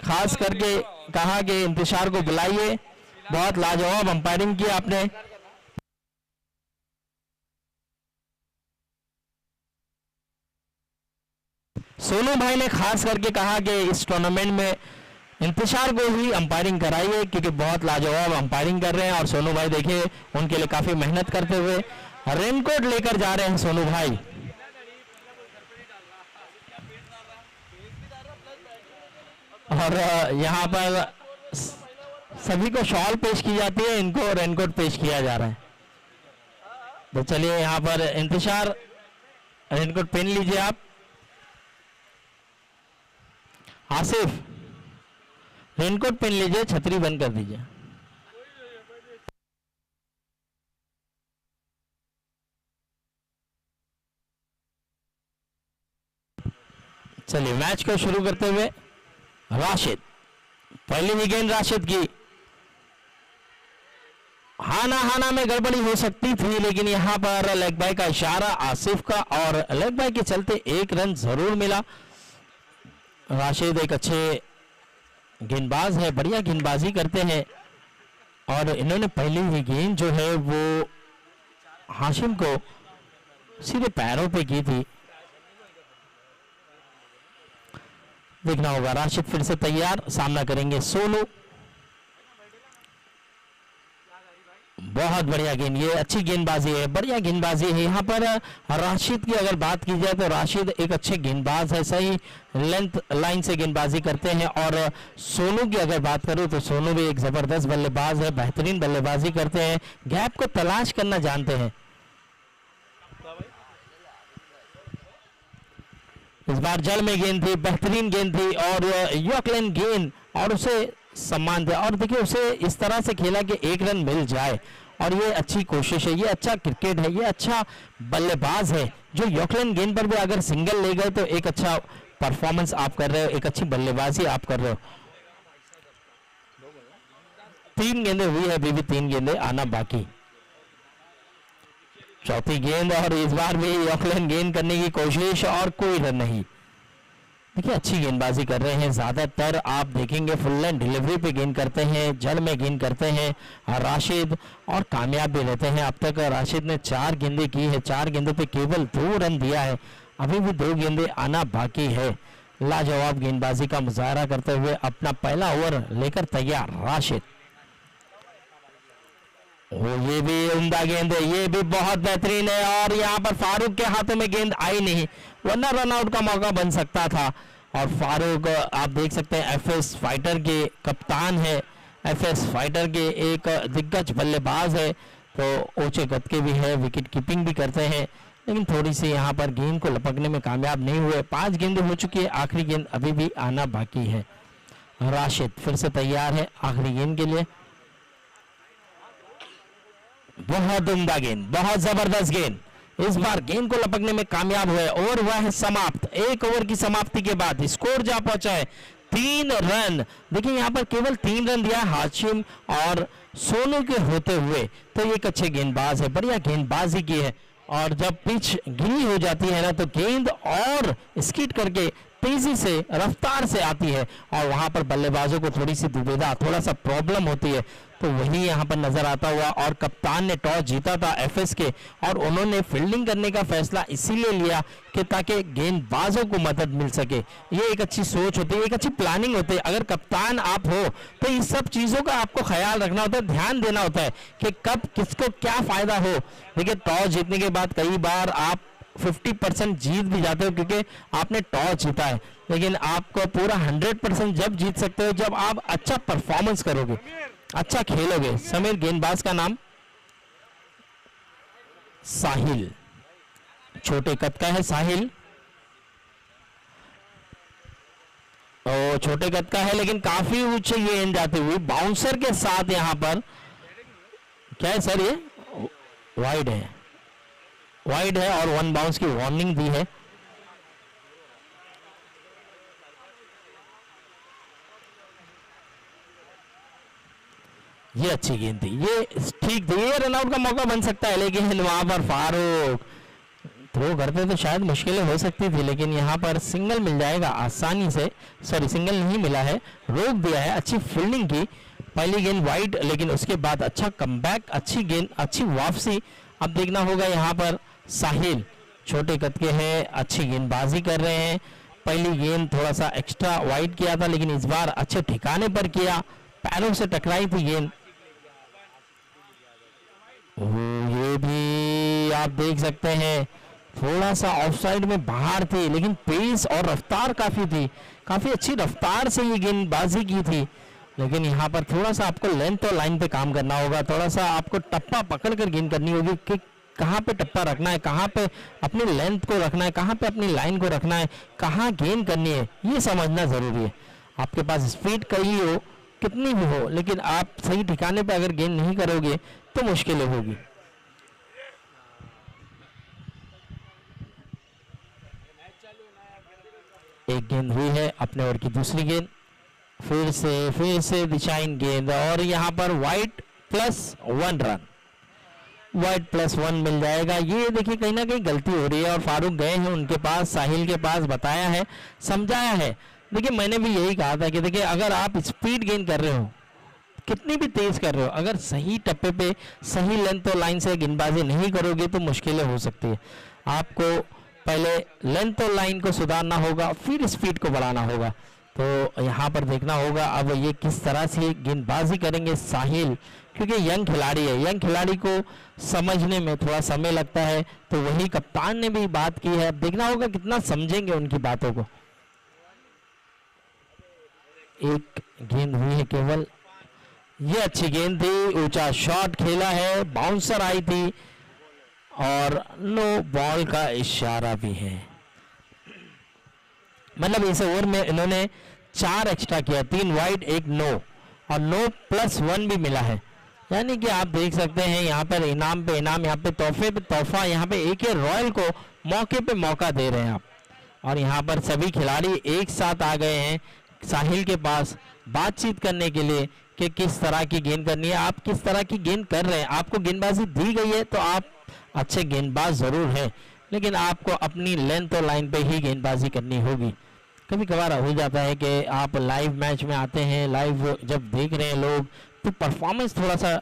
खास करके कहा कि इंतशार को बुलाइए, बहुत लाजवाब अंपायरिंग की आपने। सोनू भाई ने खास करके कहा कि इस टूर्नामेंट में इंतशार को ही अंपायरिंग कराइए क्योंकि बहुत लाजवाब अंपायरिंग कर रहे हैं। और सोनू भाई देखिए उनके लिए काफी मेहनत करते हुए रेनकोट लेकर जा रहे हैं सोनू भाई। और यहाँ पर सभी को शॉल पेश की जाती है, इनको रेनकोट पेश किया जा रहा है। तो चलिए यहाँ पर इंतशार रेनकोट पहन लीजिए आप। आसिफ रेनकोट पहन लीजिए, छतरी बंद कर दीजिए। चलिए मैच को शुरू करते हुए राशिद, पहली भी गेंद राशिद की। हाना में गड़बड़ी हो सकती थी लेकिन यहां पर लेग बाय का इशारा आसिफ का और लेग बाय के चलते एक रन जरूर मिला। राशिद एक अच्छे गेंदबाज है, बढ़िया गेंदबाजी करते हैं और इन्होंने पहली ही गेंद जो है वो हाशिम को सीधे पैरों पे की थी। देखना होगा, राशिद फिर से तैयार, सामना करेंगे सोनू। बहुत बढ़िया गेंद, ये अच्छी गेंदबाजी है, बढ़िया गेंदबाजी है। यहाँ पर राशिद की अगर बात की जाए तो राशिद एक अच्छे गेंदबाज है, सही लेंथ लाइन से गेंदबाजी करते हैं। और सोनू की अगर बात करूं तो सोनू भी एक जबरदस्त बल्लेबाज है, बेहतरीन बल्लेबाजी करते हैं, गैप को तलाश करना जानते हैं। इस बार जल में गेंद थी, बेहतरीन गेंद थी और यॉर्कलैंड गेंद और उसे सम्मान दिया। और देखिए उसे इस तरह से खेला कि एक रन मिल जाए और ये अच्छी कोशिश है, ये अच्छा क्रिकेट है, ये अच्छा बल्लेबाज है जो यॉर्कलैंड गेंद पर भी अगर सिंगल ले गए तो एक अच्छा परफॉर्मेंस आप कर रहे हो, एक अच्छी बल्लेबाजी आप कर रहे हो। 3 गेंदें हुई है, अभी भी 3 गेंदें आना बाकी। चौथी गेंद और इस बार भी यॉर्कलैंड गेंद करने की कोशिश और कोई रन नहीं। देखिए अच्छी गेंदबाजी कर रहे हैं, ज्यादातर आप देखेंगे फुल लाइन डिलीवरी पे गेंद करते हैं, जड़ में गेंद करते हैं राशिद और कामयाब भी रहते हैं। अब तक राशिद ने 4 गेंदें की है, 4 गेंदों पे केवल 2 रन दिया है, अभी भी 2 गेंदें आना बाकी है। लाजवाब गेंदबाजी का मुजाहरा करते हुए अपना पहला ओवर लेकर तैयार राशिद। ये भी उम्दा गेंद है, ये भी बहुत बेहतरीन है और यहाँ पर फारूक के हाथों में गेंद आई नहीं, वरना रन आउट का मौका बन सकता था। और फारूक आप देख सकते हैं एफएस फाइटर के कप्तान है, एफएस फाइटर के एक दिग्गज बल्लेबाज है, तो ऊंचे कद के भी है, विकेट कीपिंग भी करते हैं, लेकिन थोड़ी सी यहाँ पर गेंद को लपकने में कामयाब नहीं हुए। 5 गेंदें हो चुकी है, आखिरी गेंद अभी भी आना बाकी है। राशिद फिर से तैयार है आखिरी गेंद के लिए। बहुत उम्दा गेंद, बहुत जबरदस्त गेंद, इस बार गेंद को लपकने में कामयाब हुए। ओवर हुआ है समाप्त। 1 ओवर की समाप्ति के बाद स्कोर जा पहुंचा है 3 रन। देखिए यहाँ पर केवल 3 रन दिया हाशिम और सोनू के होते हुए, तो ये एक अच्छे गेंदबाज है, बढ़िया गेंदबाजी की है। और जब पिच गीली हो जाती है ना तो गेंद और स्किड करके तेजी से रफ्तार से आती है और वहां पर बल्लेबाजों को थोड़ी सी दुविधा, थोड़ा सा प्रॉब्लम होती है, तो वही यहाँ पर नजर आता हुआ। और कप्तान ने टॉस जीता था एफएस के और उन्होंने फील्डिंग करने का फैसला इसीलिए लिया कि ताकि गेंदबाजों को मदद मिल सके। ये एक अच्छी सोच होती है, एक अच्छी प्लानिंग होती है। अगर कप्तान आप हो तो इस सब चीजों का आपको ख्याल रखना होता है, ध्यान देना होता है कि कब किसको क्या फायदा हो। देखिए टॉस जीतने के बाद कई बार आप 50% जीत भी जाते हो क्योंकि आपने टॉस जीता है, लेकिन आपको पूरा 100% जब जीत सकते हो जब आप अच्छा परफॉर्मेंस करोगे, अच्छा खेलोगे। समीर गेंदबाज का नाम साहिल, छोटे कद का है साहिल, और छोटे कद का है लेकिन काफी ऊंचे गेंद जाती हुई बाउंसर के साथ। यहां पर क्या है सर, ये वाइड है, वाइड है और 1 बाउंस की वार्निंग दी है। ये अच्छी गेंद थी, ये ठीक थी, ये रनआउट का मौका बन सकता है, लेकिन वहां पर फारूक थ्रो करते तो शायद मुश्किलें हो सकती थी, लेकिन यहाँ पर सिंगल मिल जाएगा आसानी से। सॉरी, सिंगल नहीं मिला है, रोक दिया है। अच्छी फील्डिंग की, पहली गेंद वाइड, लेकिन उसके बाद अच्छा कमबैक, अच्छी गेंद, अच्छी वापसी। अब देखना होगा यहाँ पर साहिल छोटे कद के हैं, अच्छी गेंदबाजी कर रहे हैं। पहली गेंद थोड़ा सा एक्स्ट्रा वाइड किया था, लेकिन इस बार अच्छे ठिकाने पर किया, पैरों से टकराई थी गेंद। ये भी आप देख सकते हैं थोड़ा सा ऑफसाइड में बाहर थी, लेकिन पेस और रफ्तार काफी थी, काफी अच्छी रफ्तार से ये गेंदबाजी की थी। लेकिन यहाँ पर थोड़ा सा आपको लेंथ और लाइन पे काम करना होगा, थोड़ा सा आपको टप्पा पकड़कर गेंद करनी होगी कि कहाँ पे टप्पा रखना है, कहाँ पे अपनी लेंथ को रखना है, कहाँ पे अपनी लाइन को रखना है, कहाँ गेंद करनी है, ये समझना जरूरी है। आपके पास स्पीड कहीं हो, कितनी भी हो, लेकिन आप सही ठिकाने पे अगर गेंद नहीं करोगे तो मुश्किलें होगी। एक गेंद हुई है, अपने ओवर की दूसरी गेंद, फिर से दिशाहीन गेंद, और यहाँ पर वाइड +1 रन, वाइड +1 मिल जाएगा। ये देखिए कहीं ना कहीं गलती हो रही है, और फारूक गए हैं उनके पास, साहिल के पास, बताया है, समझाया है। देखिए मैंने भी यही कहा था कि देखिए अगर आप स्पीड गेन कर रहे हो, कितनी भी तेज कर रहे हो, अगर सही टप्पे पे सही लेंथ और लाइन से गेंदबाजी नहीं करोगे तो मुश्किलें हो सकती है। आपको पहले लेंथ और लाइन को सुधारना होगा, फिर स्पीड को बढ़ाना होगा। तो यहाँ पर देखना होगा अब ये किस तरह से गेंदबाजी करेंगे साहिल, क्योंकि यंग खिलाड़ी है, यंग खिलाड़ी को समझने में थोड़ा समय लगता है। तो वही कप्तान ने भी बात की है, अब देखना होगा कितना समझेंगे उनकी बातों को। एक गेंद हुई है केवल, ये अच्छी गेंद थी, ऊंचा शॉट खेला है, बाउंसर आई थी, और नो बॉल का इशारा भी है। मतलब इस ओवर में इन्होंने 4 एक्स्ट्रा किया, 3 वाइड 1 नो, और नो +1 भी मिला है। यानी कि आप देख सकते हैं यहाँ पर इनाम पे इनाम, यहाँ पे तोहफे पे तोहफा, यहाँ पे AK रॉयल को मौके पे मौका दे रहे हैं आप। और यहाँ पर सभी खिलाड़ी एक साथ आ गए हैं साहिल के पास बातचीत करने के लिए कि किस तरह की गेंद करनी है, आप किस तरह की गेंद कर रहे हैं। आपको गेंदबाजी दी गई है तो आप अच्छे गेंदबाज जरूर हैं, लेकिन आपको अपनी लेंथ और लाइन पे ही गेंदबाजी करनी होगी। कभी कभार हो जाता है कि आप लाइव मैच में आते हैं, लाइव जब देख रहे हैं लोग, तो परफॉर्मेंस थोड़ा सा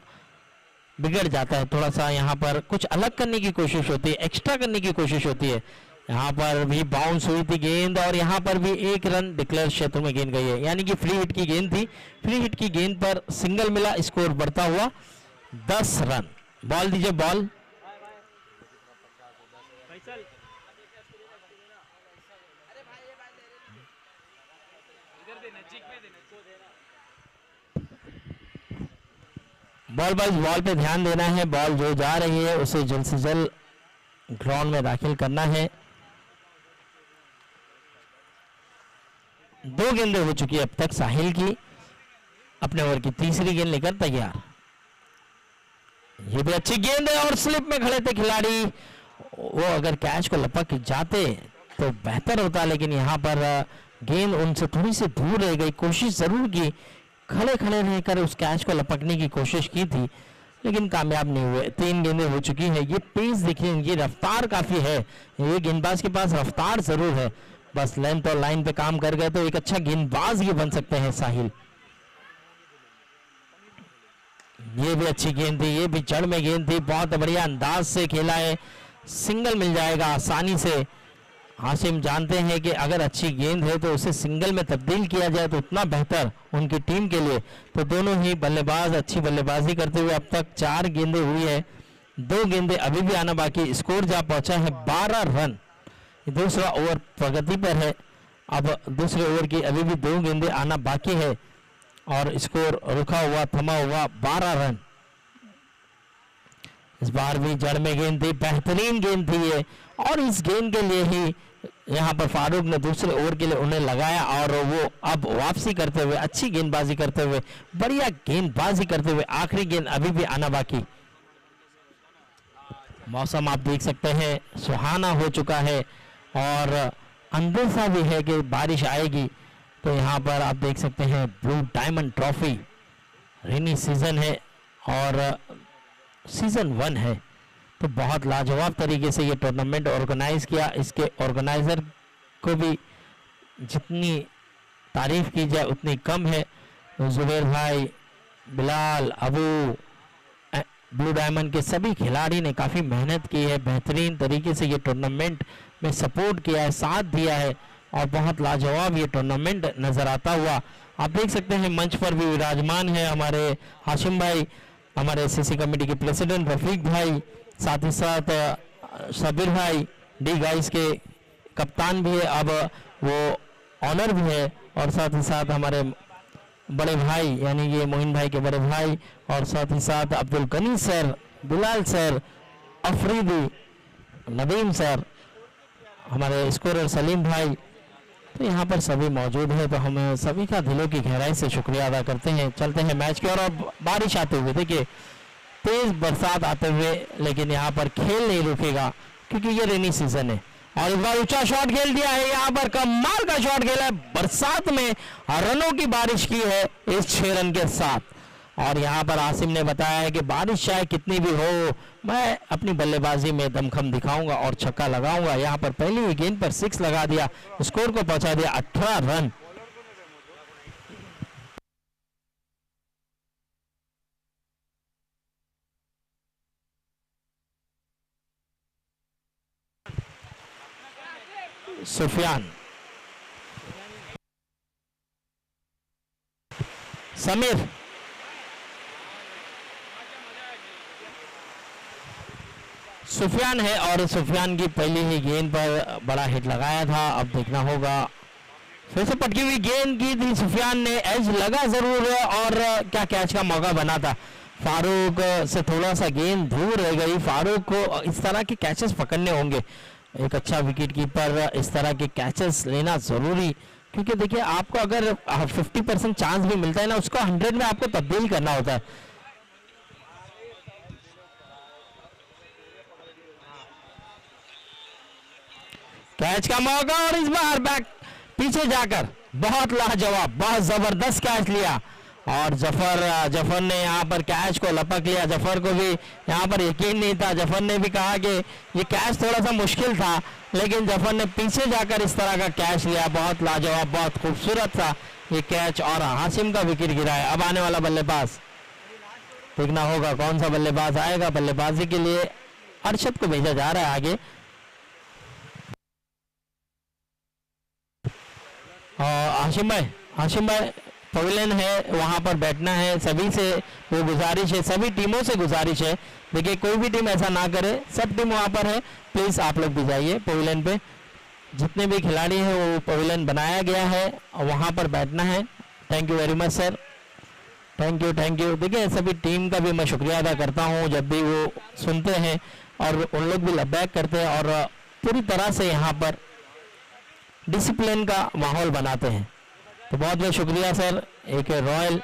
बिगड़ जाता है, थोड़ा सा यहाँ पर कुछ अलग करने की कोशिश होती है, एक्स्ट्रा करने की कोशिश होती है। यहाँ पर भी बाउंस हुई थी गेंद, और यहाँ पर भी 1 रन डिक्लेयर क्षेत्र में गेंद गई है, यानी कि फ्री हिट की गेंद थी। फ्री हिट की गेंद पर सिंगल मिला, स्कोर बढ़ता हुआ 10 रन। बॉल दीजिए, बॉल। बॉल पे ध्यान देना है, बॉल जो जा रही है उसे जल्द से जल्द ग्राउंड में दाखिल करना है। 2 गेंदें हो चुकी है अब तक साहिल की, अपने ओवर की तीसरी गेंद लेकर तैयार। ये भी अच्छी गेंद है, और स्लिप में खड़े थे खिलाड़ी, वो अगर कैच को लपक जाते तो बेहतर होता, लेकिन यहाँ पर गेंद उनसे थोड़ी सी दूर रह गई। कोशिश जरूर की, खड़े खड़े रहकर उस कैच को लपकने की कोशिश की थी, लेकिन कामयाब नहीं हुए। 3 गेंदें हो चुकी है। ये पेस देखिए, ये रफ्तार काफी है, ये गेंदबाज के पास रफ्तार जरूर है, बस लेंथ और लाइन पे काम कर गए तो एक अच्छा गेंदबाज ये बन सकते हैं साहिल। ये भी अच्छी गेंद थी, ये भी जड़ में गेंद थी, बहुत बढ़िया अंदाज से खेला है, सिंगल मिल जाएगा आसानी से। हाशिम जानते हैं कि अगर अच्छी गेंद है तो उसे सिंगल में तब्दील किया जाए तो उतना बेहतर उनकी टीम के लिए। तो दोनों ही बल्लेबाज अच्छी बल्लेबाजी करते हुए अब तक 4 गेंदें हुई है, 2 गेंदें अभी भी आना बाकी। स्कोर जा पहुंचा है 12 रन। दूसरा ओवर प्रगति पर है, अब दूसरे ओवर की अभी भी 2 गेंदें आना बाकी है, और स्कोर रुका हुआ थमा हुआ 12 रन। इस बार भी जड़ में गेंद थी, बेहतरीन गेंद थी ये, और इस गेंद के लिए ही यहाँ पर फारूक ने दूसरे ओवर के लिए उन्हें लगाया, और वो अब वापसी करते हुए, अच्छी गेंदबाजी करते हुए, बढ़िया गेंदबाजी करते हुए, आखिरी गेंद अभी भी आना बाकी। मौसम आप देख सकते हैं सुहाना हो चुका है, और अंदेशा भी है कि बारिश आएगी। तो यहाँ पर आप देख सकते हैं blue diamond trophy, rainy season है और सीजन 1 है, तो बहुत लाजवाब तरीके से ये टूर्नामेंट ऑर्गेनाइज किया। इसके ऑर्गेनाइजर को भी जितनी तारीफ की जाए उतनी कम है। जुबैर भाई, बिलाल, अबू, ब्लू डायमंड के सभी खिलाड़ी ने काफ़ी मेहनत की है, बेहतरीन तरीके से ये टूर्नामेंट में सपोर्ट किया है, साथ दिया है और बहुत लाजवाब ये टूर्नामेंट नज़र आता हुआ। आप देख सकते हैं मंच पर भी विराजमान है हमारे हाशिम भाई, हमारे सीसी कमेटी के प्रेसिडेंट रफीक भाई, साथ ही साथ सबीर भाई डी गाइस के कप्तान भी है, अब वो ऑनर भी है, और साथ ही साथ हमारे बड़े भाई यानी ये मोहिन भाई के बड़े भाई, और साथ ही साथ Abdul Ghani sir, Bilal sir, Afridi, Nadeem sir, हमारे स्कोरर सलीम भाई, तो यहाँ पर सभी मौजूद है। तो हम सभी का दिलों की गहराई से शुक्रिया अदा करते हैं। चलते हैं मैच की ओर। और बारिश आते हुए, देखिए तेज बरसात आते हुए, लेकिन यहाँ पर खेल नहीं रुकेगा क्योंकि ये रेनी सीजन है। और इस बार ऊंचा शॉट खेल दिया है, यहाँ पर कमाल का शॉट खेला है, बरसात में रनों की बारिश की है इस 6 रन के साथ। और यहाँ पर आसिम ने बताया है कि बारिश चाहे कितनी भी हो, मैं अपनी बल्लेबाजी में दमखम दिखाऊंगा और छक्का लगाऊंगा। यहाँ पर पहली ही गेंद पर 6 लगा दिया, स्कोर को पहुंचा दिया 18 रन। सुफियान, समीर, सुफियान है और सुफियान की पहली ही गेंद पर बड़ा हिट लगाया था। अब देखना होगा, फिर से पटकी हुई गेंद की थी सुफियान ने, एज लगा जरूर और क्या कैच का मौका बना था। फारूक से थोड़ा सा गेंद दूर रह गई। फारूक को इस तरह के कैचेस पकड़ने होंगे, एक अच्छा विकेट कीपर इस तरह के कैचेस लेना जरूरी, क्योंकि देखिए आपको अगर 50% चांस भी मिलता है ना, उसको 100 में आपको तब्दील करना होता है। कैच का मौका और इस बार बैक पीछे जाकर बहुत लाजवाब, बहुत जबरदस्त कैच लिया और जफर ने यहाँ पर कैच को लपक लिया। जफर को भी यहाँ पर यकीन नहीं था, जफर ने भी कहा कि ये कैच थोड़ा सा मुश्किल था, लेकिन जफर ने पीछे जाकर इस तरह का कैच लिया। बहुत लाजवाब, बहुत खूबसूरत था ये कैच और हाशिम का विकेट गिरा है। अब आने वाला बल्लेबाज देखना होगा कौन सा बल्लेबाज आएगा। बल्लेबाजी के लिए अरशद को भेजा जा रहा है आगे। हाशिम भाई पवेलियन है, वहां पर बैठना है, सभी से वो गुजारिश है, सभी टीमों से गुजारिश है। देखिए कोई भी टीम ऐसा ना करे, सब टीम वहां पर है, प्लीज आप लोग भी जाइए पवेलियन पे। जितने भी खिलाड़ी हैं वो पवेलियन बनाया गया है और वहां पर बैठना है। Thank you very much sir, thank you. देखिए सभी टीम का भी मैं शुक्रिया अदा करता हूँ जब भी वो सुनते हैं और उन लोग भी लबैक करते हैं और पूरी तरह से यहाँ पर डिसिप्लिन का माहौल बनाते हैं। तो बहुत बहुत शुक्रिया सर। एक रॉयल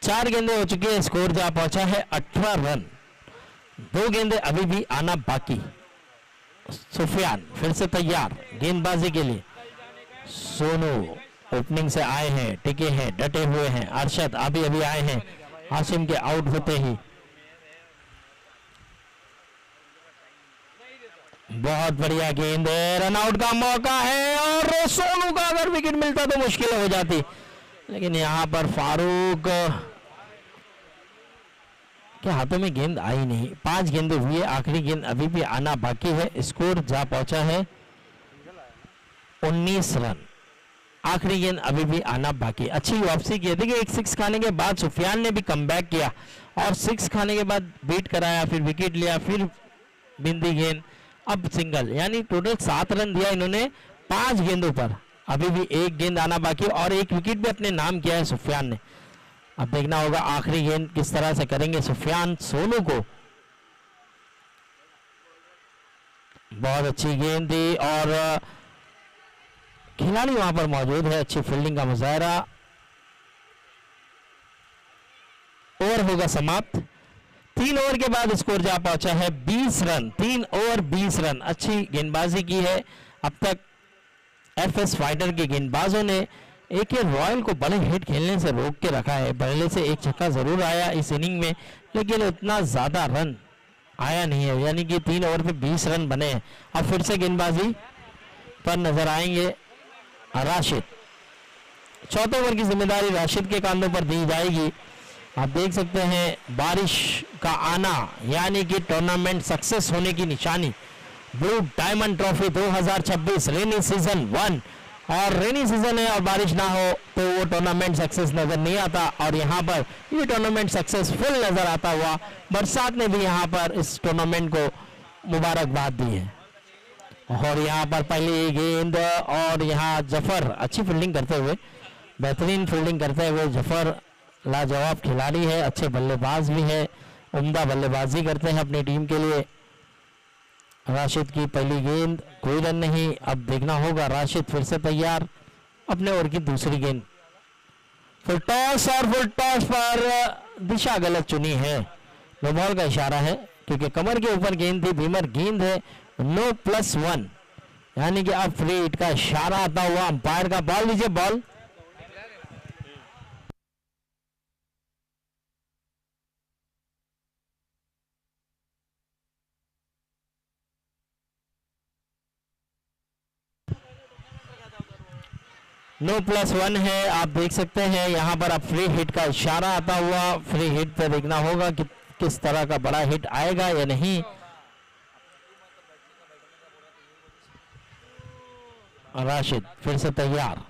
चार गेंदें हो चुकी है, स्कोर जहां पहुंचा है 18 रन। 2 गेंदें अभी भी आना बाकी। सुफियान फिर से तैयार गेंदबाजी के लिए। सोनू ओपनिंग से आए हैं, टिके हैं, डटे हुए हैं। अरशद अभी आए हैं हाशिम के आउट होते ही। बहुत बढ़िया गेंद है, रन आउट का मौका है और सोनू का अगर विकेट मिलता तो मुश्किल हो जाती, लेकिन यहां पर फारूक के हाथों में गेंद आई नहीं। 5 गेंदें हुई है, आखिरी गेंद अभी भी आना बाकी है। स्कोर जा पहुंचा है 19 रन। आखिरी गेंद अभी भी आना बाकी। अच्छी वापसी की। देखिए एक 6 खाने के बाद सुफियान ने भी कमबैक किया और 6 खाने के बाद बीट कराया, फिर विकेट लिया, फिर बिंदी गेंद, अब सिंगल, यानी टोटल 7 रन दिया इन्होंने 5 गेंदों पर। अभी भी 1 गेंद आना बाकी और 1 विकेट भी अपने नाम किया है सुफियान ने। अब देखना होगा आखिरी गेंद किस तरह से करेंगे सुफियान सोनू को। बहुत अच्छी गेंद थी और खिलाड़ी वहां पर मौजूद है, अच्छी फील्डिंग का मुजाहरा। ओवर होगा समाप्त। 3 ओवर के बाद स्कोर जा पहुंचा है 20 रन। 3 over 20 run. अच्छी गेंदबाजी की है अब तक एफएस फाइटर के गेंदबाजों ने। एक ये रॉयल को बड़े हिट खेलने से रोक के रखा है। पहले से एक छक्का जरूर आया इस इनिंग में, लेकिन उतना ज्यादा रन आया नहीं है, यानी कि 3 ओवर पे 20 रन बने हैं। अब फिर से गेंदबाजी पर नजर आएंगे राशिद। चौथे ओवर की जिम्मेदारी राशिद के कांधों पर दी जाएगी। आप देख सकते हैं बारिश का आना यानी कि टूर्नामेंट सक्सेस होने की निशानी। Blue diamond trophy 2026 rainy season 1, और रेनी सीजन है और बारिश ना हो तो वो टूर्नामेंट सक्सेस नजर नहीं आता, और यहाँ पर ये टूर्नामेंट सक्सेसफुल नजर आता हुआ। बरसात ने भी यहाँ पर इस टूर्नामेंट को मुबारकबाद दी है। और यहाँ पर पहली गेंद, और यहाँ जफर अच्छी फील्डिंग करते हुए, बेहतरीन फील्डिंग करते हुए जफर लाजवाब खिलाड़ी है, अच्छे बल्लेबाज भी है, उम्दा बल्लेबाजी करते हैं अपनी टीम के लिए। राशिद की पहली गेंद, कोई रन नहीं। अब देखना होगा राशिद फिर से तैयार, अपने ओवर की दूसरी गेंद, फुल टॉस, और फुल टॉस पर दिशा गलत चुनी है। नो बॉल का इशारा है क्योंकि कमर के ऊपर गेंद थी, बीमर गेंद है। नो +1 यानी कि अब फ्री हिट का इशारा आता हुआ अंपायर का। बॉल लीजिए, बॉल। नो +1 है, आप देख सकते हैं यहाँ पर अब फ्री हिट का इशारा आता हुआ। फ्री हिट पे देखना होगा कि किस तरह का बड़ा हिट आएगा या नहीं। राशिद फिर से तैयार,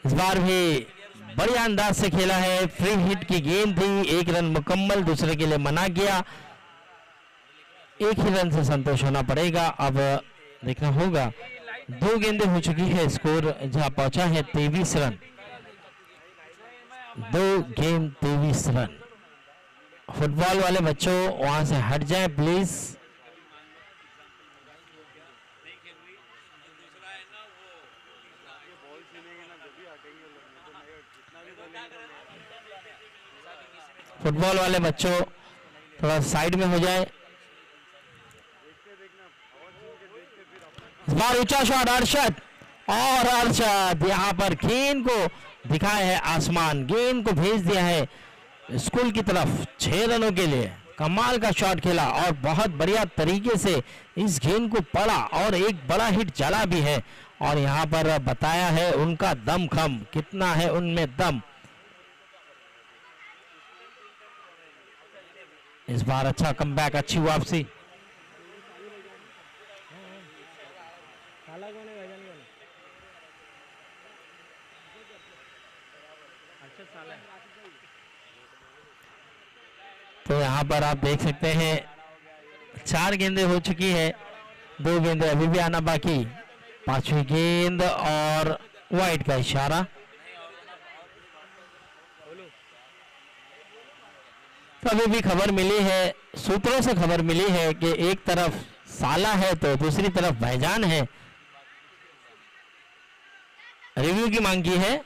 इस बार भी बढ़िया अंदाज से खेला है। फ्री हिट की गेंद थी, 1 रन मुकम्मल, दूसरे के लिए मना किया। एक ही रन से संतोष होना पड़ेगा। अब देखना होगा, 2 गेंदें हो चुकी है, स्कोर जहां पहुंचा है 23 रन। 2 गेंद 23 रन। फुटबॉल वाले बच्चों वहां से हट जाएं प्लीज। फुटबॉल वाले बच्चों थोड़ा साइड में हो जाए। इस बार ऊंचा शॉट अरशद, और अरशद यहां पर गेंद को दिखाया है आसमान, गेंद को भेज दिया है स्कूल की तरफ 6 रनों के लिए। कमाल का शॉट खेला और बहुत बढ़िया तरीके से इस गेंद को पड़ा, और एक बड़ा हिट चला भी है। और यहां पर बताया है उनका दम खम कितना है, उनमें दम। इस बार अच्छा कमबैक, अच्छी वापसी। तो यहाँ पर आप देख सकते हैं 4 गेंदें हो चुकी है, 2 गेंदें अभी भी आना बाकी। 5वीं गेंद और वाइड का इशारा। तो अभी भी खबर मिली है, सूत्रों से खबर मिली है कि एक तरफ साला है तो दूसरी तरफ भाईजान है। रिव्यू की मांग की है,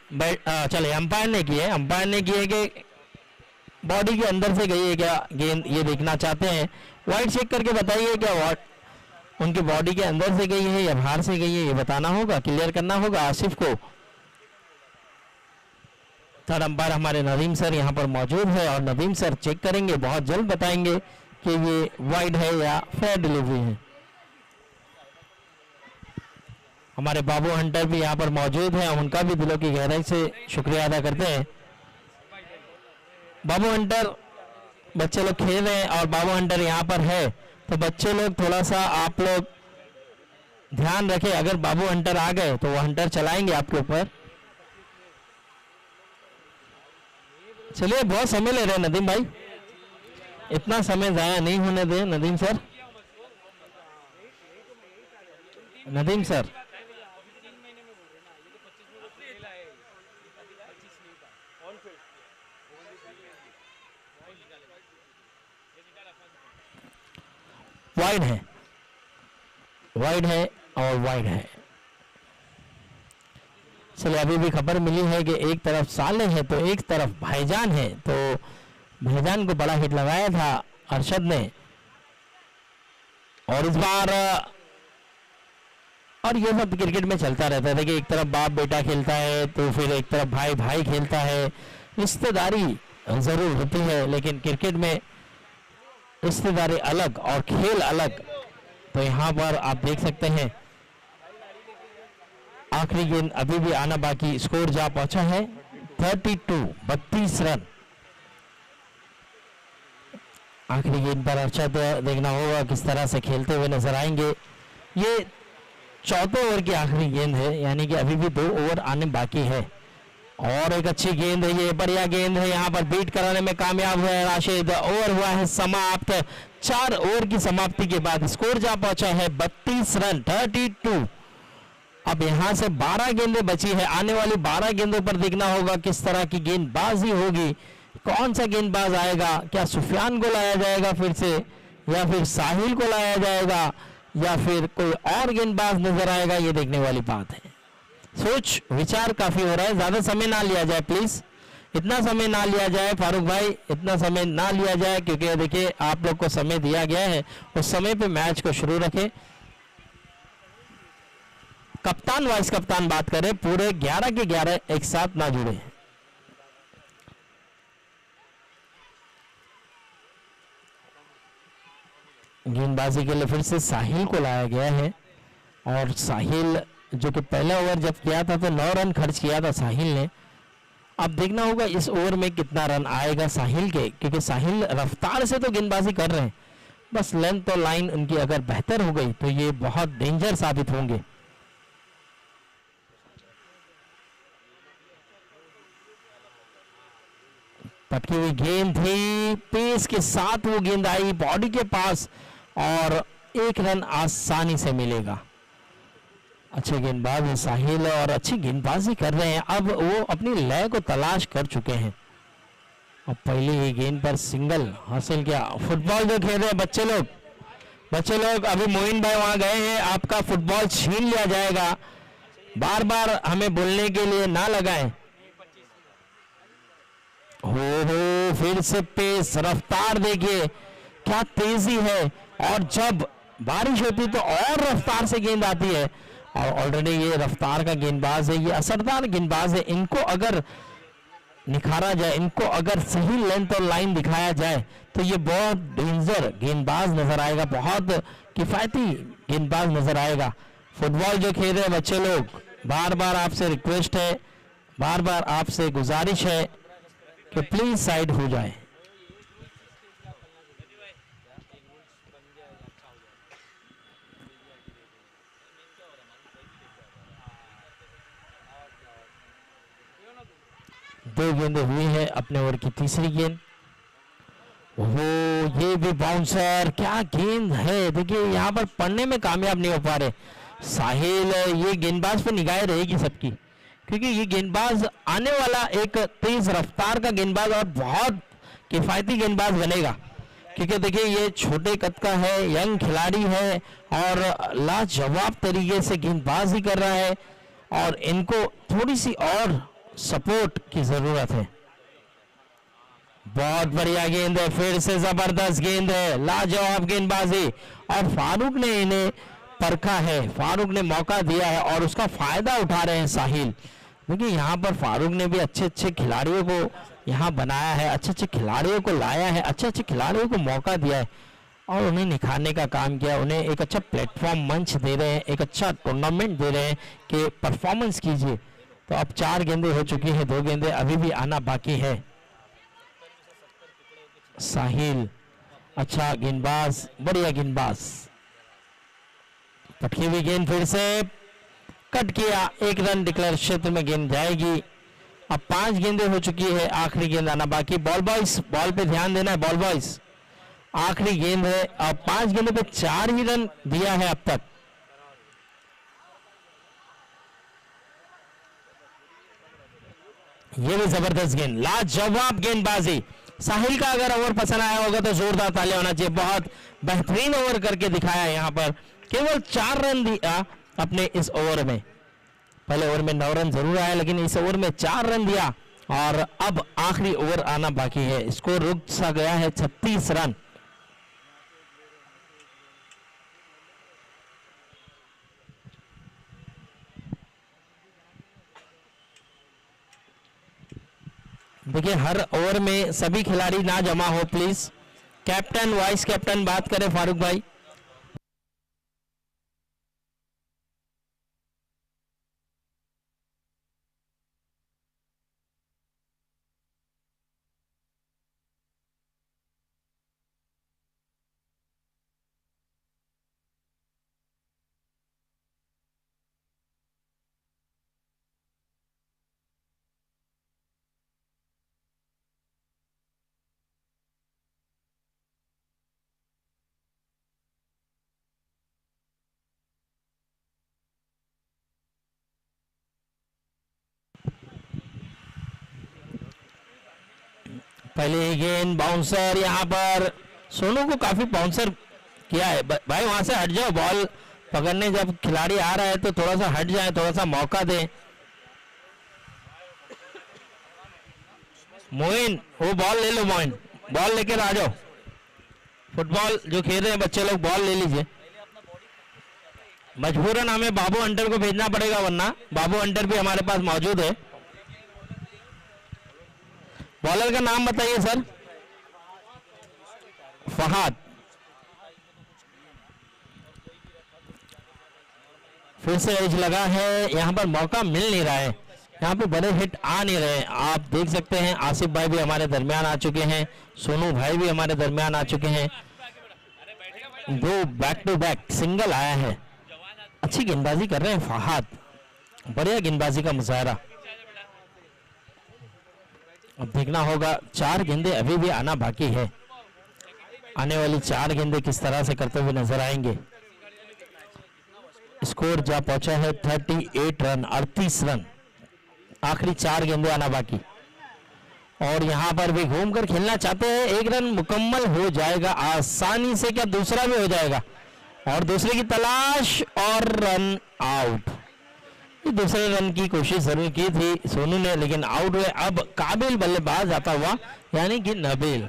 चले अंपायर ने की है। अंपायर ने की है कि बॉडी के अंदर से गई है क्या गेंद, ये देखना चाहते हैं। वाइड चेक करके बताइए क्या उनकी बॉडी के अंदर से गई है या बाहर से गई है, ये बताना होगा, क्लियर करना होगा आसिफ को। थर्ड अंपायर हमारे नदीम सर यहाँ पर मौजूद है, और नदीम सर चेक करेंगे, बहुत जल्द बताएंगे कि ये वाइड है या फेयर डिलीवरी है। हमारे बाबू हंटर भी यहाँ पर मौजूद हैं, उनका भी दिलों की गहराई से शुक्रिया अदा करते हैं। बाबू हंटर, बच्चे लोग खेल रहे हैं और बाबू हंटर यहाँ पर है, तो बच्चे लोग थोड़ा सा आप लोग ध्यान रखें। अगर बाबू हंटर आ गए तो वो हंटर चलाएंगे आपके ऊपर। चलिए, बहुत समय ले रहे हैं नदीम भाई, इतना समय जाया नहीं होने दें। Nadeem sir, Nadeem sir, wide है, वाइड है और वाइड है। चलिए, अभी भी खबर मिली है कि एक तरफ साले है तो एक तरफ भाईजान है, तो भाईजान को बड़ा हिट लगाया था अरशद ने। और इस बार और ये सब क्रिकेट में चलता रहता है कि एक तरफ बाप बेटा खेलता है तो फिर एक तरफ भाई भाई खेलता है, रिश्तेदारी जरूर होती है, लेकिन क्रिकेट में रिश्तेदारी अलग और खेल अलग। तो यहाँ पर आप देख सकते हैं आखिरी गेंद अभी भी आना बाकी, स्कोर जा पहुंचा है 32 रन। आखिरी गेंद पर अरशद देखना होगा किस तरह से खेलते हुए नजर आएंगे। ये चौथे ओवर की आखिरी गेंद है, यानी कि अभी भी 2 ओवर आने बाकी है। और एक अच्छी गेंद है, ये बढ़िया गेंद है, यहाँ पर बीट कराने में कामयाब हुआ है राशिद। ओवर हुआ है समाप्त। 4 ओवर की समाप्ति के बाद स्कोर जा पहुंचा है 32 रन 32। अब यहां से 12 गेंदें बची है, आने वाली 12 गेंदों पर देखना होगा किस तरह की गेंदबाजी होगी, कौन सा गेंदबाज आएगा, क्या सुफियान को लाया जाएगा फिर से, या फिर साहिल को लाया जाएगा, या फिर कोई और गेंदबाज नजर आएगा, ये देखने वाली बात है। सोच विचार काफी हो रहा है, ज्यादा समय ना लिया जाए प्लीज, इतना समय ना लिया जाए फारूक भाई, इतना समय ना लिया जाए, क्योंकि देखिए आप लोग को समय दिया गया है, उस समय पे मैच को शुरू रखें। कप्तान वाइस कप्तान बात करें, पूरे 11 के 11 एक साथ ना जुड़े। गेंदबाजी के लिए फिर से साहिल को लाया गया है, और साहिल जो कि पहला ओवर जब किया था तो 9 रन खर्च किया था साहिल ने। अब देखना होगा इस ओवर में कितना रन आएगा साहिल के, क्योंकि साहिल रफ्तार से तो गेंदबाजी कर रहे हैं, बस लेंथ और लाइन उनकी अगर बेहतर हो गई तो ये बहुत डेंजर साबित होंगे। पटकी हुई गेंद थी, पेस के साथ वो गेंद आई बॉडी के पास, और 1 रन आसानी से मिलेगा। अच्छे गेंदबाज है साहिल और अच्छी गेंदबाजी कर रहे हैं, अब वो अपनी लय को तलाश कर चुके हैं। अब पहली ही गेंद पर सिंगल हासिल किया। फुटबॉल जो खेल रहे हैं बच्चे लोग अभी मोइन भाई वहां गए हैं, आपका फुटबॉल छीन लिया जाएगा, बार बार हमें बोलने के लिए ना लगाएं। हो फिर से पेस, रफ्तार देखिए क्या तेजी है, और जब बारिश होती तो और रफ्तार से गेंद आती है, और ऑलरेडी ये रफ्तार का गेंदबाज है, ये असरदार गेंदबाज है, इनको अगर निखारा जाए, इनको अगर सही लेंथ और लाइन दिखाया जाए तो ये बहुत डेंजर गेंदबाज नजर आएगा, बहुत किफायती गेंदबाज नजर आएगा। फुटबॉल जो खेल रहे हैं बच्चे लोग, बार बार आपसे रिक्वेस्ट है, बार बार आपसे गुजारिश है कि प्लीज साइड हो जाए। दो गेंदें हुई है, अपने ओवर की तीसरी गेंद। वो ये भी बाउंसर, क्या गेंद है, देखिए यहाँ पर पढ़ने में कामयाब नहीं हो पा रहे साहिल। ये गेंदबाज पे निगाहें रहेगी सबकी, क्योंकि ये गेंदबाज आने वाला एक तेज रफ्तार का गेंदबाज और बहुत किफायती गेंदबाज बनेगा, क्योंकि देखिए ये छोटे कद का है, यंग खिलाड़ी है, और लाजवाब तरीके से गेंदबाजी कर रहा है, और इनको थोड़ी सी और सपोर्ट की जरूरत है। बहुत बढ़िया गेंद है, फिर से जबरदस्त गेंद है, लाजवाब गेंदबाजी, और फारूक ने इन्हें परखा है, फारूक ने मौका दिया है और उसका फायदा उठा रहे हैं साहिल। देखिए यहाँ पर फारूक ने भी अच्छे अच्छे खिलाड़ियों को यहाँ बनाया है, अच्छे अच्छे खिलाड़ियों को लाया है, अच्छे अच्छे खिलाड़ियों को मौका दिया है और उन्हें निखारने का काम किया, उन्हें एक अच्छा प्लेटफॉर्म मंच दे रहे हैं, एक अच्छा टूर्नामेंट दे रहे हैं कि परफॉर्मेंस कीजिए। तो अब 4 गेंदें हो चुकी हैं, 2 गेंदें अभी भी आना बाकी है। साहिल अच्छा गेंदबाज, बढ़िया गेंदबाज, पटकी हुई गेंद फिर से कट किया, 1 रन डिक्लेयर क्षेत्र में गेंद जाएगी। अब 5 गेंदें हो चुकी है, आखिरी गेंद आना बाकी। बॉल बॉयज, बॉल पे ध्यान देना है बॉल बॉयज, आखिरी गेंद है। अब 5 गेंदों पे 4 ही रन दिया है अब तक। ये भी जबरदस्त गेंद, लाजवाब गेंदबाजी। साहिल का अगर ओवर पसंद आया होगा तो जोरदार तालियां होना चाहिए, बहुत बेहतरीन ओवर करके दिखाया यहाँ पर, केवल 4 रन दिया अपने इस ओवर में। पहले ओवर में 9 रन जरूर आया, लेकिन इस ओवर में 4 रन दिया और अब आखिरी ओवर आना बाकी है। स्कोर रुक सा गया है 36 रन। देखिए हर ओवर में सभी खिलाड़ी ना जमा हो प्लीज। कैप्टन वाइस कैप्टन बात करें फारूक भाई। पहले गेंद बाउंसर, यहां पर सोनू को काफी बाउंसर किया है भाई। वहां से हट जाओ, बॉल पकड़ने जब खिलाड़ी आ रहा है तो थोड़ा सा हट जाए, थोड़ा सा मौका दें। मोइन वो बॉल ले लो, मोइन बॉल लेकर आ जाओ। फुटबॉल जो खेल रहे हैं बच्चे लोग बॉल ले लीजिए। मजबूरन हमें बाबू अंटर को भेजना पड़ेगा, वरना बाबू अंटर भी हमारे पास मौजूद है। बॉलर का नाम बताइए सर। फहाद। फिर से एज लगा है, यहां पर मौका मिल नहीं रहा है, यहां पे बड़े हिट आ नहीं रहे। आप देख सकते हैं आसिफ भाई भी हमारे दरमियान आ चुके हैं, सोनू भाई भी हमारे दरमियान आ चुके हैं। दो बैक टू बैक सिंगल आया है। अच्छी गेंदबाजी कर रहे हैं फहाद, बढ़िया गेंदबाजी का मुजाहरा। अब देखना होगा 4 गेंदे अभी भी आना बाकी है। आने वाली 4 गेंदे किस तरह से करते हुए नजर आएंगे। स्कोर जा पहुंचा है 38 रन, 38 रन। आखिरी 4 गेंदे आना बाकी और यहां पर भी घूमकर खेलना चाहते हैं। 1 रन मुकम्मल हो जाएगा आसानी से, क्या दूसरा भी हो जाएगा और दूसरे की तलाश और रन आउट। दूसरे रन की कोशिश जरूर की थी सोनू ने, लेकिन आउट हुए। अब काबिल बल्लेबाज आता हुआ यानी कि नबील।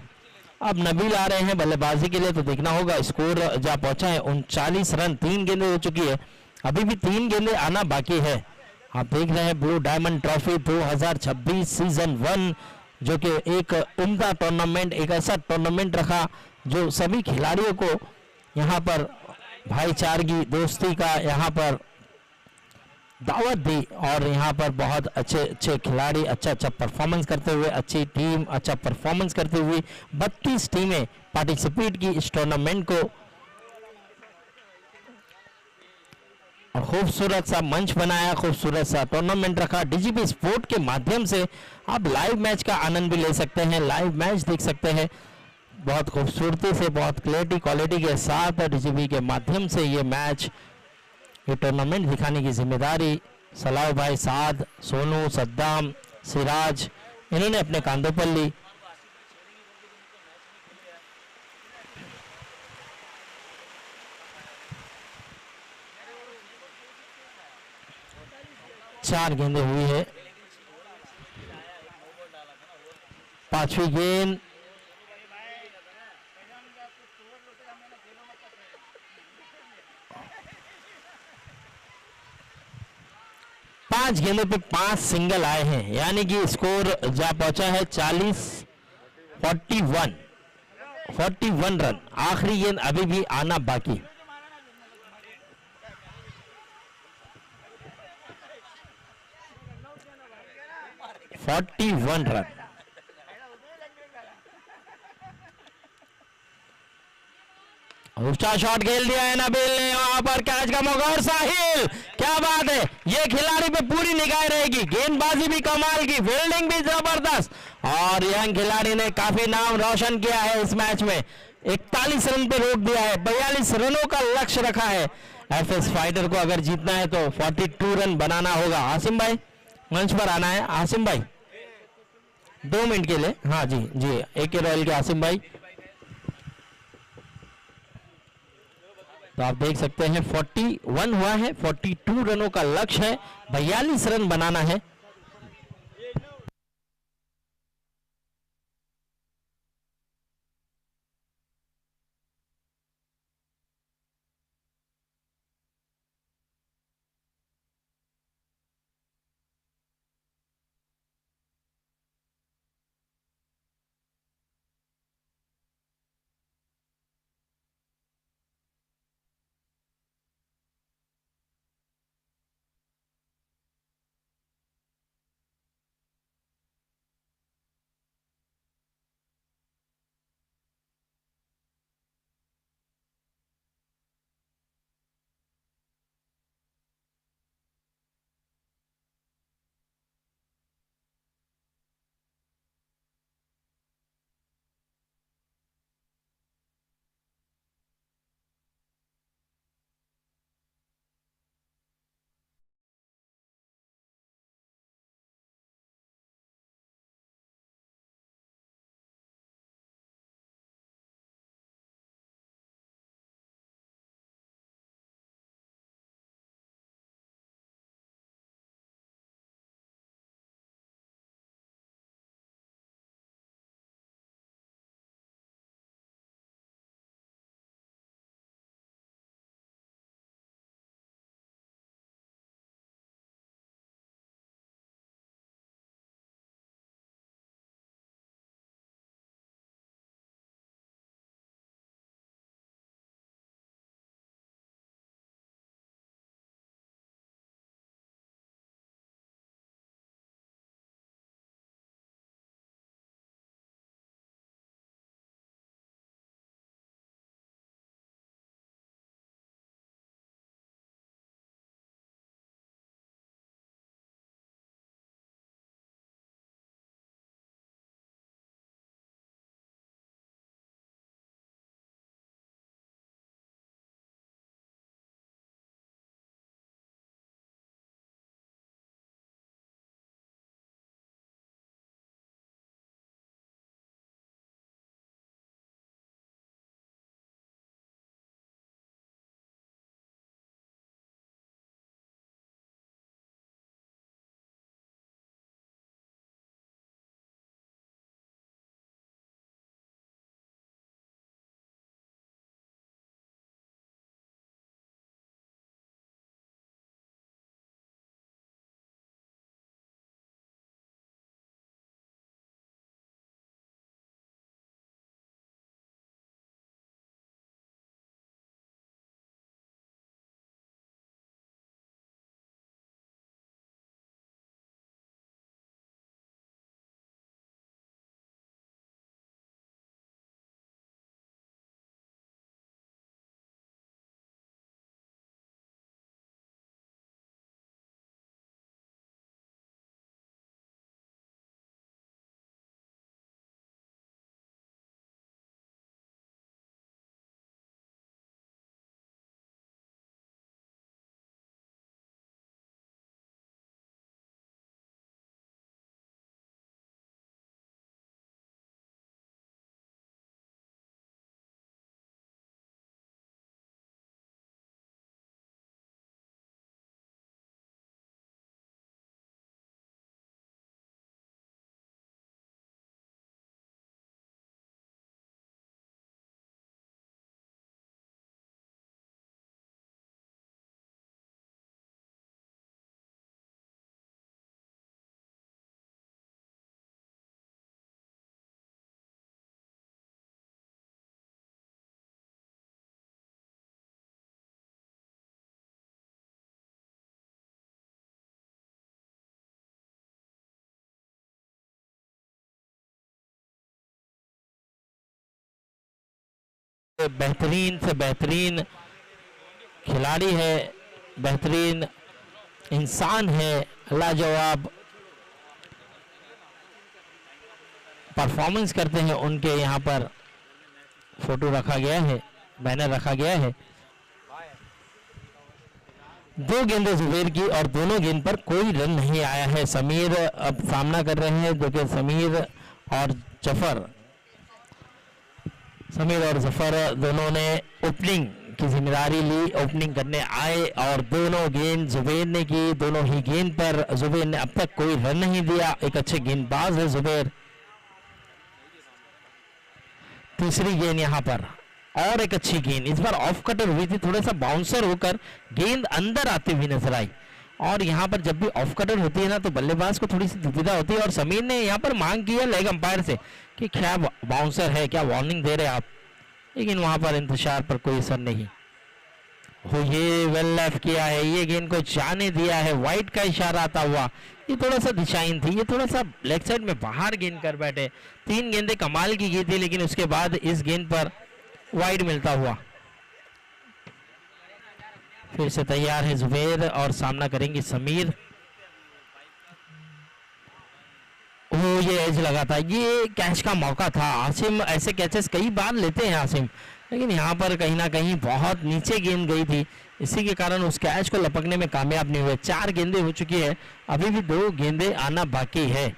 अब नबील आ रहे हैं बल्लेबाजी के लिए, तो देखना होगा। स्कोर जा पहुंचा है 39 रन, 3 गेंदें हो चुकी है, अभी भी 3 गेंदें आना बाकी है। आप देख रहे हैं ब्लू डायमंड ट्रॉफी 2026 सीजन 1, जो कि एक उम्दा टूर्नामेंट, एक ऐसा टूर्नामेंट रखा जो सभी खिलाड़ियों को यहाँ पर भाईचारगी दोस्ती का यहाँ पर दावत दी और यहाँ पर बहुत अच्छे अच्छे खिलाड़ी अच्छा परफॉर्मेंस करते हुए, अच्छी टीम अच्छा परफॉर्मेंस करते हुए 32 टीमें पार्टिसिपेट की इस टूर्नामेंट को। और खूबसूरत सा मंच बनाया, खूबसूरत सा टूर्नामेंट रखा। डीजीपी स्पोर्ट के माध्यम से आप लाइव मैच का आनंद भी ले सकते हैं, लाइव मैच देख सकते हैं। बहुत खूबसूरती से, बहुत क्वालिटी के साथ डीजीपी के माध्यम से ये मैच, ये टूर्नामेंट दिखाने की जिम्मेदारी सलाह भाई, साद, सोनू, सद्दाम, सिराज, इन्होंने अपने कांधों पर ली। चार गेंदें हुई है, 5वीं गेंद पांच गेंदों पे 5 सिंगल आए हैं, यानी कि स्कोर जा पहुंचा है 41 रन। आखिरी गेंद अभी भी आना बाकी। One run. ऊंचा शॉट खेल दिया है नबील ने, वहां पर कैच का मौका और साहिल, क्या बात है। ये खिलाड़ी पे पूरी निगाह रहेगी, गेंदबाजी भी कमाल की, फील्डिंग भी जबरदस्त और यंग खिलाड़ी ने काफी नाम रोशन किया है इस मैच में। 41 रन पे रोक दिया है, 42 रनों का लक्ष्य रखा है। एफएस फाइटर को अगर जीतना है तो 42 रन बनाना होगा। आसिम भाई मंच पर आना है। आसिम भाई 2 मिनट के लिए। हाँ जी जी, AK रॉयल के आसिम भाई तो आप देख सकते हैं 41 हुआ है, 42 रनों का लक्ष्य है, 42 रन बनाना है। बेहतरीन से बेहतरीन खिलाड़ी है, बेहतरीन इंसान है, लाजवाब परफॉर्मेंस करते हैं, उनके यहाँ पर फोटो रखा गया है, बैनर रखा गया है। दो गेंदें जुबैर की और दोनों गेंद पर कोई रन नहीं आया है। समीर अब सामना कर रहे हैं, जो कि समीर और जफर दोनों ने ओपनिंग की जिम्मेदारी ली, ओपनिंग करने आए और दोनों गेंद जुबैर ने की। दोनों ही गेंद पर जुबैर ने अब तक कोई रन नहीं दिया। एक अच्छे गेंदबाज है जुबैर। तीसरी गेंद यहाँ पर और एक अच्छी गेंद, इस बार ऑफ कटर हुई थी, थोड़ा सा बाउंसर होकर गेंद अंदर आती हुई नजर आई। और यहाँ पर जब भी ऑफ कटर होती है ना तो बल्लेबाज को थोड़ी सी दुविधा होती है। और समीर ने यहाँ पर मांग की है लेग अंपायर से कि क्या बाउंसर है, क्या वार्निंग दे रहे आप, लेकिन वहां पर इंतजार पर कोई असर नहीं हो। ये वेल लेफ्ट किया है, ये गेंद को जाने दिया है, वाइड का इशारा आता हुआ। ये थोड़ा सा दिशाहीन थी, ये थोड़ा सा लेग साइड में बाहर गेंद कर बैठे। 3 गेंदें कमाल की गई थी, लेकिन उसके बाद इस गेंद पर वाइड मिलता हुआ। फिर से तैयार है जुबैर और सामना करेंगे समीर। वो ये एज लगा था, ये कैच का मौका था। आसिम ऐसे कैचेस कई बार लेते हैं आसिम, लेकिन यहाँ पर कहीं ना कहीं बहुत नीचे गेंद गई थी, इसी के कारण उस कैच को लपकने में कामयाब नहीं हुए। 4 गेंदें हो चुकी है, अभी भी 2 गेंदें आना बाकी है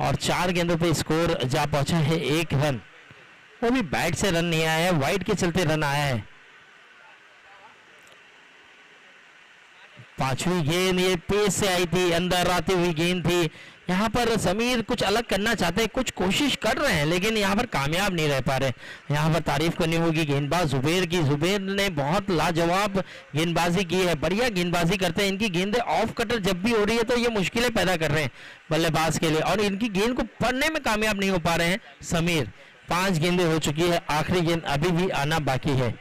और 4 गेंदों पे स्कोर जा पहुंचा है 1 रन। वो भी बैट से रन नहीं आया है, वाइड के चलते रन आया है। 5वीं गेंद ये पेस से आई थी, अंदर आती हुई गेंद थी। यहाँ पर समीर कुछ अलग करना चाहते हैं, कुछ कोशिश कर रहे हैं, लेकिन यहाँ पर कामयाब नहीं रह पा रहे। यहाँ पर तारीफ करनी होगी गेंदबाज जुबैर की। जुबैर ने बहुत लाजवाब गेंदबाजी की है, बढ़िया गेंदबाजी करते हैं। इनकी गेंदें ऑफ कटर जब भी हो रही है तो ये मुश्किलें पैदा कर रहे हैं बल्लेबाज के लिए, और इनकी गेंद को पढ़ने में कामयाब नहीं हो पा रहे हैं समीर। 5 गेंदें हो चुकी है, आखिरी गेंद अभी भी आना बाकी है।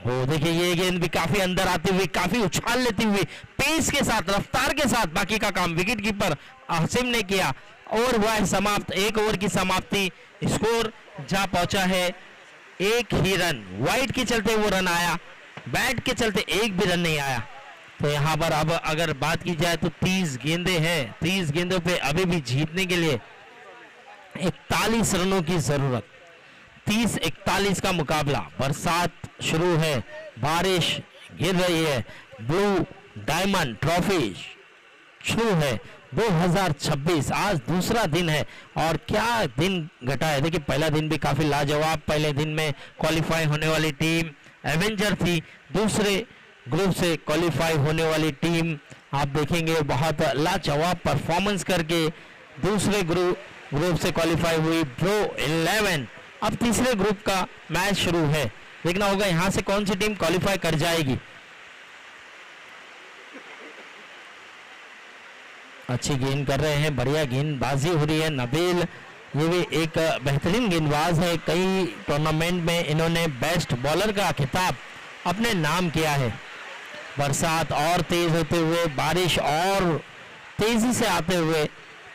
वो देखिए ये गेंद भी काफी अंदर आती हुई, काफी उछाल लेती हुई, पेस के साथ, रफ्तार के साथ बाकी का काम विकेट कीपर आसिम ने किया। और हुआ है समाप्त, 1 ओवर की समाप्ति। स्कोर जा पहुंचा है 1 ही रन। वाइड के चलते वो रन आया, बैट के चलते एक भी रन नहीं आया। तो यहाँ पर अब अगर बात की जाए तो 30 गेंदें हैं, 30 गेंदों पे अभी भी जीतने के लिए 41 रनों की जरूरत। 30-41 का मुकाबला। बरसात शुरू है, बारिश गिर रही है, ब्लू डायमंड ट्रॉफी शुरू है 2026। आज दूसरा दिन है और क्या दिन घटा है। देखिए पहला दिन भी काफी लाजवाब, पहले दिन में क्वालिफाई होने वाली टीम एवेंजर थी, दूसरे ग्रुप से क्वालिफाई होने वाली टीम आप देखेंगे बहुत लाजवाब परफॉर्मेंस करके दूसरे ग्रुप से क्वालिफाई हुई ब्रो 11। अब तीसरे ग्रुप का मैच शुरू है, देखना होगा यहां से कौन सी टीम क्वालिफाई कर जाएगी। अच्छी गेंद कर रहे हैं, बढ़िया गेंदबाजी हो रही है। नबील ये भी एक बेहतरीन गेंदबाज है, कई टूर्नामेंट में इन्होंने बेस्ट बॉलर का खिताब अपने नाम किया है। बरसात और तेज होते हुए, बारिश और तेजी से आते हुए,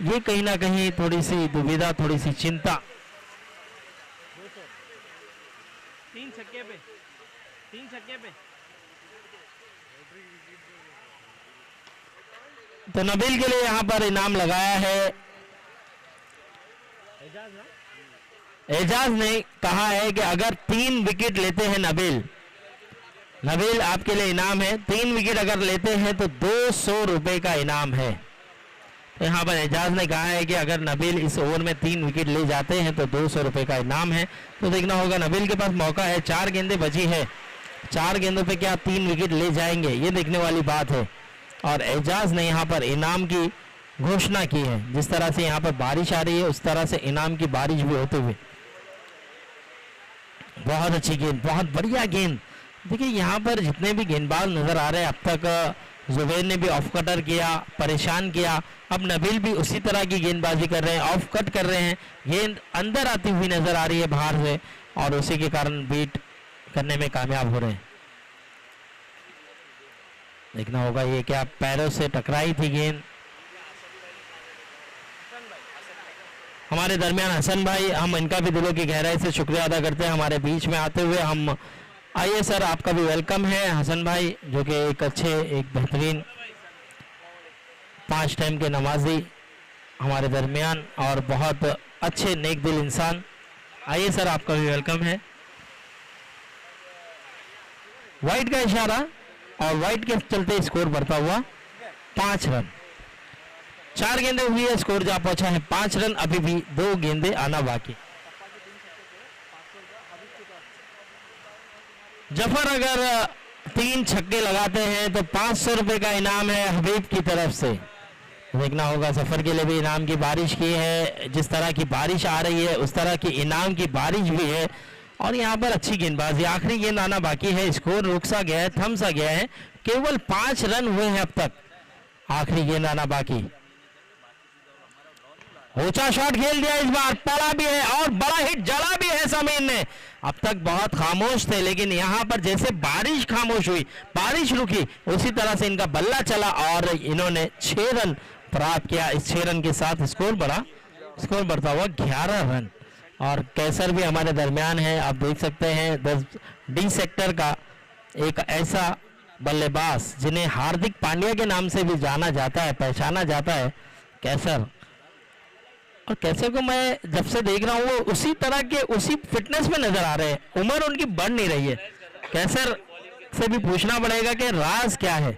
ये कहीं ना कहीं थोड़ी सी दुविधा, थोड़ी सी चिंता। 3 छक्के पे, 3 छक्के पे। तो नबील के लिए यहां पर इनाम लगाया है। एजाज ने कहा है कि अगर 3 विकेट लेते हैं नबील आपके लिए इनाम है। 3 विकेट अगर लेते हैं तो 200 रुपए का इनाम है। तो यहाँ पर एजाज ने कहा है कि अगर नबील इस ओवर में 3 विकेट ले जाते हैं तो 200 रुपए का इनाम है। तो देखना होगा, नबील के पास मौका है, 4 गेंदें बची है, 4 गेंदों पे क्या 3 विकेट ले जाएंगे, ये देखने वाली बात है। और एजाज ने यहाँ पर इनाम की घोषणा की है। जिस तरह से यहाँ पर बारिश आ रही है उस तरह से इनाम की बारिश भी होते हुए। बहुत अच्छी गेंद, बहुत बढ़िया गेंद। देखिए यहाँ पर जितने भी गेंदबाज नजर आ रहे हैं, अब तक जुबैर ने भी ऑफ कटर किया, परेशान किया, अब नबील भी उसी तरह की गेंदबाजी कर रहे हैं, ऑफ कट कर रहे हैं, गेंद अंदर आती हुई नजर आ रही है बाहर से, और उसी के कारण बीट करने में कामयाब हो रहे हैं। देखना होगा ये क्या पैरों से टकराई थी गेंद। हमारे दरमियान हसन भाई, हम इनका भी दिलों की गहराई से शुक्रिया अदा करते हैं हमारे बीच में आते हुए। हम आइए सर, आपका भी वेलकम है हसन भाई, जो कि एक अच्छे, एक बेहतरीन 5 टाइम के नमाजी हमारे दरमियान और बहुत अच्छे नेक दिल इंसान। आइए सर, आपका भी वेलकम है। वाइड का इशारा और वाइड के चलते स्कोर बढ़ता हुआ 5 रन। 4 गेंदें हुई है, स्कोर जा पहुंचा है 5 रन। अभी भी 2 गेंदें आना बाकी। जफर अगर 3 छक्के लगाते हैं तो 500 रुपए का इनाम है हबीब की तरफ से। देखना होगा, जफर के लिए भी इनाम की बारिश की है। जिस तरह की बारिश आ रही है उस तरह की इनाम की बारिश भी है। और यहाँ पर अच्छी गेंदबाजी, आखिरी गेंद आना बाकी है। स्कोर रुक सा गया है, थम सा गया है। केवल 5 रन हुए हैं अब तक, आखिरी गेंद आना बाकी। ऊंचा शॉट खेल दिया, इस बार पड़ा भी है और बड़ा हिट जड़ा भी है समीर ने। अब तक बहुत खामोश थे, लेकिन यहाँ पर जैसे बारिश खामोश हुई, बारिश रुकी, उसी तरह से इनका बल्ला चला और इन्होंने 6 रन प्राप्त किया। इस 6 रन के साथ स्कोर बढ़ता हुआ 11 रन। और कैसर भी हमारे दरमियान है, आप देख सकते हैं। 10 डी सेक्टर का एक ऐसा बल्लेबाज जिन्हें हार्दिक पांड्या के नाम से भी जाना जाता है, पहचाना जाता है, कैसर। और कैसर को मैं जब से देख रहा हूँ वो उसी तरह के, उसी फिटनेस में नजर आ रहे हैं। उम्र उनकी बढ़ नहीं रही है। कैसर से भी पूछना पड़ेगा कि राज क्या है।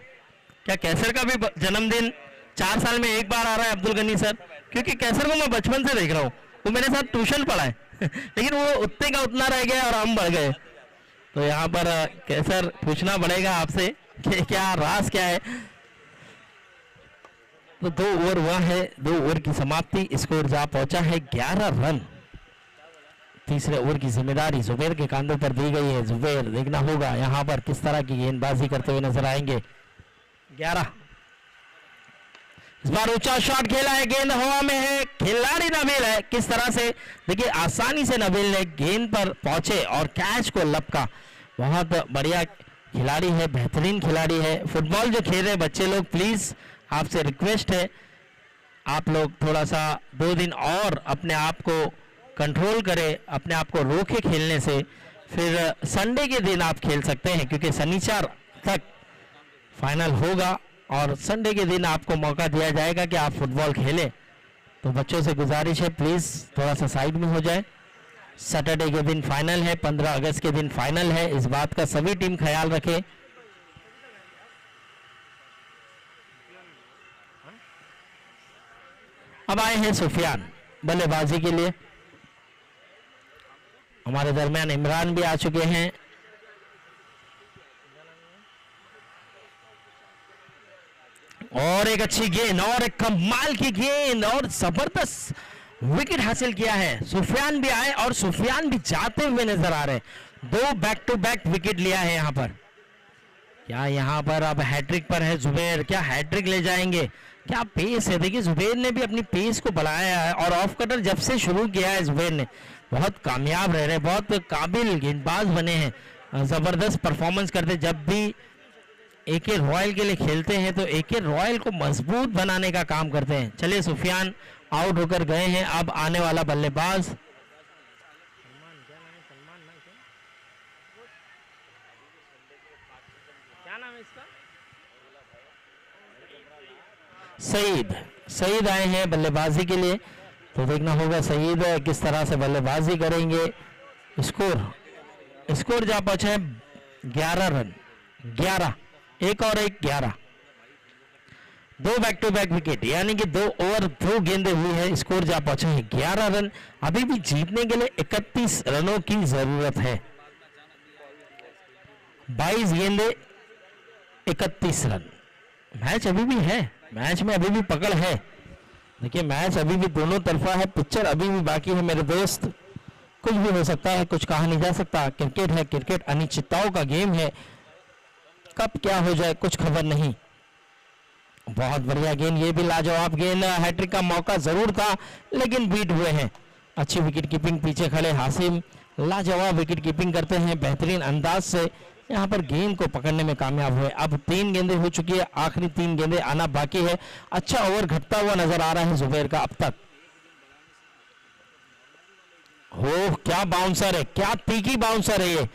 क्या कैसर का भी जन्मदिन 4 साल में एक बार आ रहा है अब्दुल गनी सर? क्योंकि कैसर को मैं बचपन से देख रहा हूँ, वो मेरे साथ ट्यूशन पढ़ा है लेकिन वो उतने का उतना रह गया और हम बढ़ गए। तो यहाँ पर कैसर पूछना पड़ेगा आपसे कि क्या राज क्या है। तो 2 ओवर हुआ है, 2 ओवर की समाप्ति, स्कोर जा पहुंचा है 11 रन। तीसरे ओवर की जिम्मेदारी जुबैर के कांधों पर दी गई है। जुबैर देखना होगा यहाँ पर किस तरह की गेंदबाजी करते हुए नजर आएंगे। 11, इस बार ऊंचा शॉट खेला है, गेंद हवा में है, खिलाड़ी नबील है। किस तरह से देखिए, आसानी से नबील ने गेंद पर पहुंचे और कैच को लपका। बहुत बढ़िया खिलाड़ी है, बेहतरीन खिलाड़ी है। फुटबॉल जो खेल रहे बच्चे लोग, प्लीज आपसे रिक्वेस्ट है, आप लोग थोड़ा सा 2 दिन और अपने आप को कंट्रोल करें, अपने आप को रोके खेलने से। फिर संडे के दिन आप खेल सकते हैं, क्योंकि शनिवार तक फाइनल होगा और संडे के दिन आपको मौका दिया जाएगा कि आप फुटबॉल खेलें। तो बच्चों से गुजारिश है, प्लीज थोड़ा सा साइड में हो जाए। सैटरडे के दिन फाइनल है, 15 अगस्त के दिन फाइनल है, इस बात का सभी टीम ख्याल रखें। अब आए हैं सुफियान बल्लेबाजी के लिए। हमारे दरमियान इमरान भी आ चुके हैं। और एक अच्छी गेंद और एक कमाल की गेंद और जबरदस्त विकेट हासिल किया है। सुफियान भी आए और सुफियान भी जाते हुए नजर आ रहे हैं। 2 बैक टू बैक विकेट लिया है यहाँ पर। क्या यहाँ पर अब हैट्रिक पर है जुबैर? क्या हैट्रिक ले जाएंगे? क्या पेस है, देखिए जुबैर ने भी अपनी पेस को बढ़ाया है और ऑफ कटर जब से शुरू किया है जुबैर ने, बहुत कामयाब रह रहे, बहुत काबिल गेंदबाज बने हैं, जबरदस्त परफॉर्मेंस करते। जब भी एके रॉयल के लिए खेलते हैं तो एके रॉयल को मजबूत बनाने का काम करते हैं। चलिए, सुफियान आउट होकर गए हैं। अब आने वाला बल्लेबाज क्या नाम है इसका? सईद आए हैं बल्लेबाजी के लिए। तो देखना होगा सईद किस तरह से बल्लेबाजी करेंगे। स्कोर जा पहुंचा है 11 रन। 11, एक और एक 11। 2 बैक टू बैक विकेट, यानी कि 2 ओवर 2 गेंदें हुई है। स्कोर जा पहुंचा है 11 रन। अभी भी जीतने के लिए 31 रनों की जरूरत है। 22 गेंदें, 31 रन। मैच अभी भी है, मैच में अभी भी पकड़ है। देखिए, मैच अभी भी दोनों तरफा है, पिक्चर अभी भी बाकी है मेरे दोस्त। कुछ भी हो सकता है, कुछ कहा नहीं जा सकता। क्रिकेट है, क्रिकेट अनिश्चितताओं का गेम है, कब क्या हो जाए कुछ खबर नहीं। बहुत बढ़िया गेंद, ये भी लाजवाब गेंद। हैट्रिक का मौका जरूर था लेकिन बीट हुए हैं। अच्छी विकेट कीपिंग, पीछे खड़े हासिम लाजवाब विकेट कीपिंग करते हैं, बेहतरीन अंदाज से यहाँ पर गेंद को पकड़ने में कामयाब हुए। अब 3 गेंदें हो चुकी है, आखिरी 3 गेंदें आना बाकी है। अच्छा ओवर घटता हुआ नजर आ रहा है जुबैर का अब तक। हो, क्या बाउंसर है, क्या तीखी बाउंसर है ये।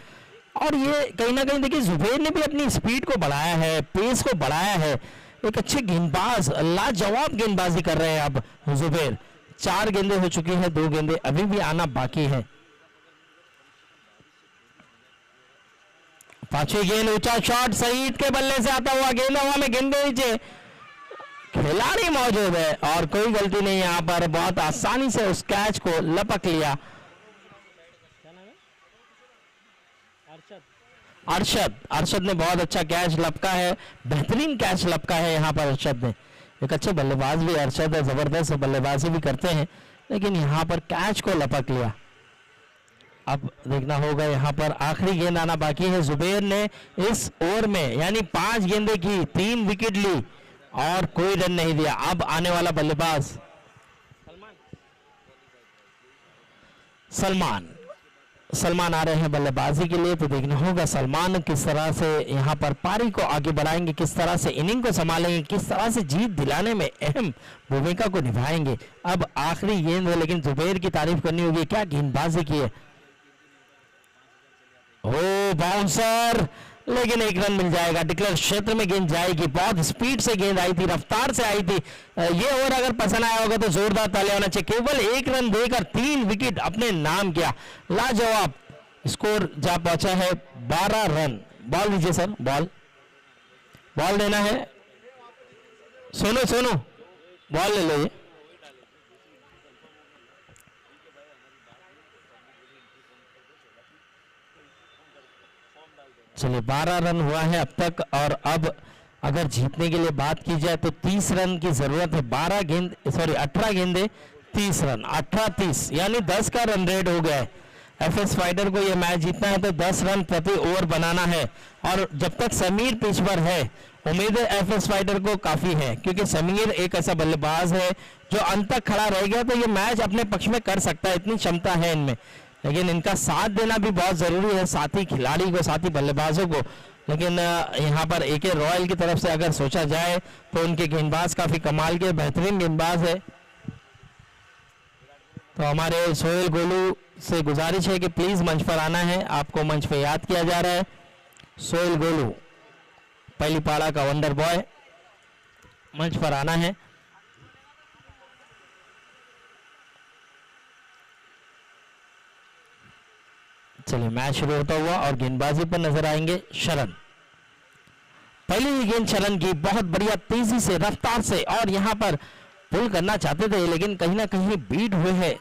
और ये कहीं ना कहीं देखिए जुबैर ने भी अपनी स्पीड को बढ़ाया है, पेस को बढ़ाया है। एक अच्छे गेंदबाज, लाजवाब गेंदबाजी कर रहे हैं अब जुबैर। 4 गेंदें हो चुकी है, 2 गेंदें अभी भी आना बाकी है। 5वीं गेंद, ऊंचा शॉट सईद के बल्ले से आता हुआ, गेंद हवा में, गेंद नीचे, खिलाड़ी मौजूद है और कोई गलती नहीं यहाँ पर। बहुत आसानी से उस कैच को लपक लिया। अरशद ने बहुत अच्छा कैच लपका है, बेहतरीन कैच लपका है यहाँ पर अरशद ने। एक अच्छे बल्लेबाज भी अरशद है, जबरदस्त बल्लेबाजी भी करते हैं, लेकिन यहाँ पर कैच को लपक लिया। अब देखना होगा यहाँ पर आखिरी गेंद आना बाकी है। जुबैर ने इस ओवर में यानी 5 गेंदें की 3 विकेट ली और कोई रन नहीं दिया। अब आने वाला बल्लेबाज सलमान आ रहे हैं बल्लेबाजी के लिए, तो देखना होगा सलमान किस तरह से यहाँ पर पारी को आगे बढ़ाएंगे, किस तरह से इनिंग को संभालेंगे, किस तरह से जीत दिलाने में अहम भूमिका को निभाएंगे। अब आखिरी गेंद है, लेकिन जुबैर की तारीफ करनी होगी, क्या गेंदबाजी की है। ओ बाउंसर, लेकिन 1 रन मिल जाएगा। डिक्लेयर क्षेत्र में गेंद जाएगी, बहुत स्पीड से गेंद आई थी, रफ्तार से आई थी। ये ओवर अगर पसंद आया होगा तो जोरदार तालियां होना चाहिए। केवल 1 रन देकर 3 विकेट अपने नाम किया, लाजवाब स्कोर जा पहुंचा है 12 रन। बॉल दीजिए सर, बॉल देना है। सोनू बॉल ले लो। ये चलिए 12 रन हुआ है अब तक, और अब अगर जीतने के लिए बात की जाए तो 30 रन की जरूरत है। 18 गेंदे 30 रन, 18-30 यानी 10 का रन रेट हो गया है। एफएस फाइटर को यह मैच जीतना है तो 10 रन प्रति ओवर बनाना है, और जब तक समीर पिच पर है उम्मीद है एफएस फाइटर को काफी है, क्योंकि समीर एक ऐसा बल्लेबाज है जो अंत तक खड़ा रह गया तो ये मैच अपने पक्ष में कर सकता है, इतनी क्षमता है इनमें। लेकिन इनका साथ देना भी बहुत जरूरी है, साथी खिलाड़ी को, साथी बल्लेबाजों को। लेकिन यहाँ पर एके रॉयल की तरफ से अगर सोचा जाए तो उनके गेंदबाज काफी कमाल के बेहतरीन गेंदबाज है। तो हमारे सोहेल गोलू से गुजारिश है कि प्लीज मंच पर आना है, आपको मंच पे याद किया जा रहा है। सोहेल गोलू पहली पाड़ा का वंडर बॉय, मंच पर आना है। चलिए मैच शुरू होता हुआ और गेंदबाजी पर नजर आएंगे शरण। पहली ही गेंद शरण की, बहुत बढ़िया तेजी से, रफ्तार से, और यहां पर पुल करना चाहते थे लेकिन कहीं ना कहीं बीट हुए हैं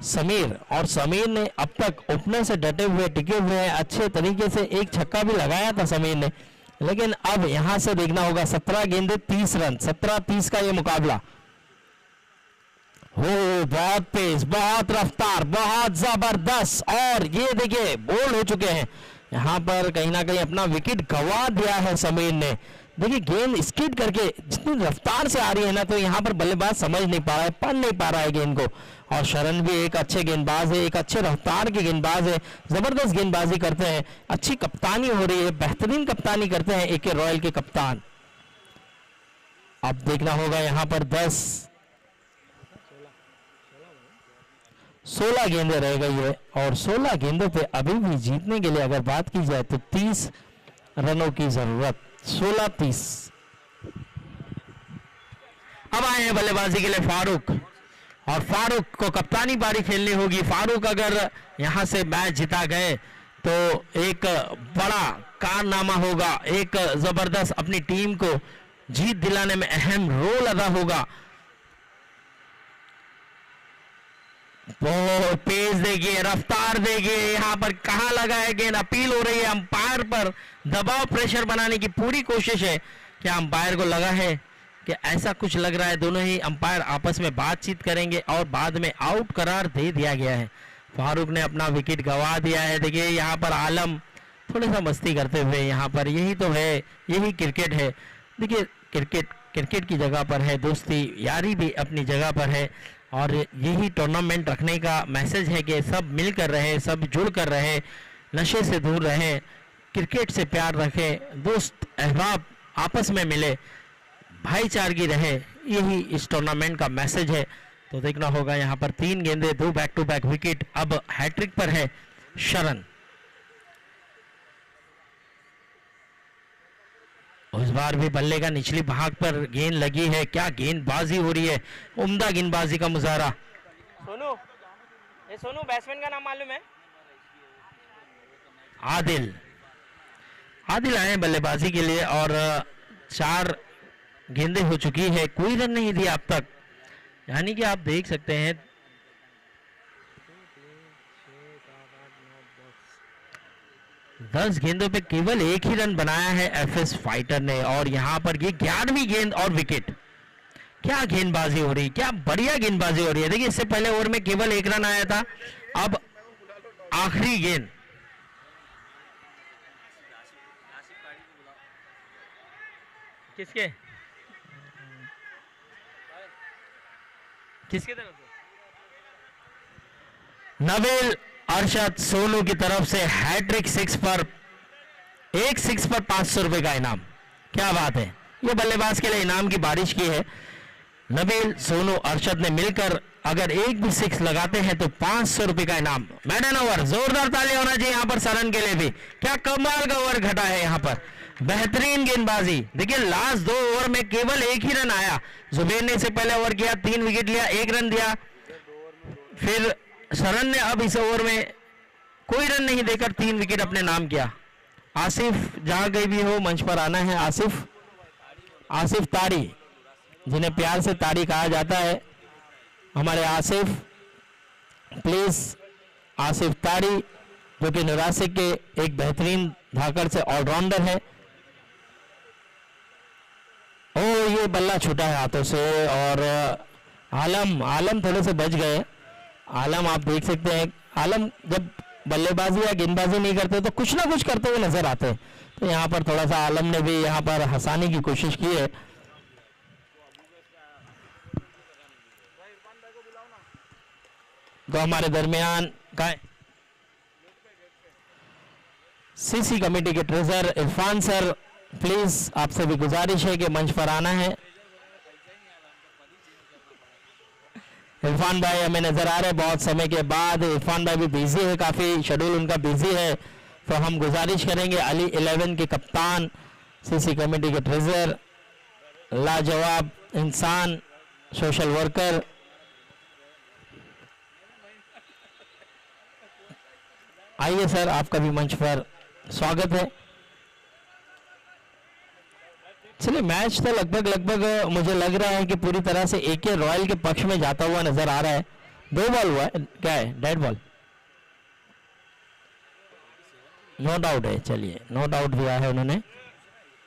समीर, और समीर ने अब तक ओपनर से डटे हुए, टिके हुए हैं अच्छे तरीके से। एक छक्का भी लगाया था समीर ने, लेकिन अब यहां से देखना होगा 17 गेंदे 30 रन, 17-30 का ये मुकाबला। हो बहुत तेज, बहुत रफ्तार, बहुत जबरदस्त, और ये देखिए बोल्ड हो चुके हैं। यहां पर कहीं ना कहीं अपना विकेट गंवा दिया है समीर ने। देखिए गेंद स्किड करके जितनी रफ्तार से आ रही है ना, तो यहां पर बल्लेबाज समझ नहीं पा रहा है, पढ़ नहीं पा रहा है गेंद को। और शरण भी एक अच्छे गेंदबाज है, एक अच्छे रफ्तार के गेंदबाज है, जबरदस्त गेंदबाजी करते हैं, अच्छी कप्तानी हो रही है, बेहतरीन कप्तानी करते हैं एके रॉयल के कप्तान। अब देखना होगा यहां पर 16 गेंदे रह गई है, और 16 गेंदों पे अभी भी जीतने के लिए अगर बात की जाए तो 30 रनों की जरूरत, 16-30। अब आए हैं बल्लेबाजी के लिए फारूक, और फारूक को कप्तानी पारी खेलनी होगी। फारूक अगर यहां से मैच जिता गए तो एक बड़ा कारनामा होगा, एक जबरदस्त अपनी टीम को जीत दिलाने में अहम रोल अदा होगा। बहुत पेस देखिए, रफ्तार देखिए, यहां पर कहां लगा है गेंद, अपील हो रही है अंपायर पर, दबाव प्रेशर बनाने की पूरी कोशिश है। क्या अंपायर को लगा है कि ऐसा कुछ लग रहा है, दोनों ही अंपायर आपस में बातचीत करेंगे और बाद में आउट करार दे दिया गया है। फारूक ने अपना विकेट गंवा दिया है। देखिए यहाँ पर आलम थोड़ा सा मस्ती करते हुए, यहाँ पर यही तो है, यही क्रिकेट है। देखिए क्रिकेट की जगह पर है, दोस्ती यारी भी अपनी जगह पर है, और यही टूर्नामेंट रखने का मैसेज है कि सब मिलकर रहे, सब जुड़ कर रहे, नशे से दूर रहें, क्रिकेट से प्यार रखें, दोस्त अहबाब आपस में मिले, भाईचारगी रहे, यही इस टूर्नामेंट का मैसेज है। तो देखना होगा यहाँ पर 3 गेंदे 2 बैक टू बैक विकेट। अब हैट्रिक पर है शरण, इस बार भी बल्ले का निचली भाग पर गेंद लगी है। क्या गेंदबाजी हो रही है, उम्दा गेंदबाजी का मुजाहरा। सोनू बैट्समैन का नाम मालूम है? आदिल आए बल्लेबाजी के लिए, और 4 गेंदें हो चुकी है, कोई रन नहीं दिया अब तक। यानी कि आप देख सकते हैं 10 गेंदों पे केवल एक ही रन बनाया है एफएस फाइटर ने, और यहां पर ये 11वीं गेंद और विकेट। क्या गेंदबाजी हो रही, क्या बढ़िया गेंदबाजी हो रही है। देखिए इससे पहले ओवर में केवल एक रन आया था, अब आखिरी गेंद। किसके किसके तरफ से? नवेल अरशद सोनू की तरफ से हैट्रिक सिक्स पर, एक सिक्स पर 500 रुपए का इनाम। क्या बात है, ये बल्लेबाज के लिए इनाम की बारिश की है। नवेल सोनू अरशद ने मिलकर अगर एक भी सिक्स लगाते हैं तो 500 रुपए का इनाम। मैडन ओवर, जोरदार ताली होना चाहिए यहां पर सरन के लिए भी। क्या कमाल का ओवर घटा है यहां पर, बेहतरीन गेंदबाजी। देखिए लास्ट 2 ओवर में केवल एक ही रन आया। जुबैर ने इससे पहले ओवर किया, 3 विकेट लिया, 1 रन दिया। फिर सरन ने अब इस ओवर में कोई रन नहीं देकर 3 विकेट अपने नाम किया। आसिफ जहां कहीं भी हो मंच पर आना है। आसिफ तारी, जिन्हें प्यार से तारी कहा जाता है, हमारे आसिफ, प्लीज आसिफ तारी, जो कि नवासिक के एक बेहतरीन धाकड़ से ऑलराउंडर है। ओ ये बल्ला छूटा है हाथों से, और आलम थोड़े से बच गए। आलम आप देख सकते हैं, आलम जब बल्लेबाजी या गेंदबाजी नहीं करते तो कुछ ना कुछ करते हुए नजर आते हैं। तो यहाँ पर थोड़ा सा आलम ने भी यहाँ पर हंसाने की कोशिश की है। तो हमारे दरमियान का सीसी कमेटी के ट्रेजर इरफान सर, प्लीज आपसे भी गुजारिश है कि मंच पर आना है। इरफान भाई हमें नजर आ रहे हैं बहुत समय के बाद। इरफान भाई भी बिजी है, काफी शेड्यूल उनका बिजी है, तो हम गुजारिश करेंगे अली 11 के कप्तान, सीसी कमेटी के ट्रेजर, लाजवाब इंसान, सोशल वर्कर, आइए सर, आपका भी मंच पर स्वागत है। चलिए मैच तो लगभग मुझे लग रहा है कि पूरी तरह से एके रॉयल के पक्ष में जाता हुआ नजर आ रहा है। 2 बॉल हुआ है, क्या है, डेड बॉल, नॉट आउट है। चलिए नॉट आउट दिया है उन्होंने।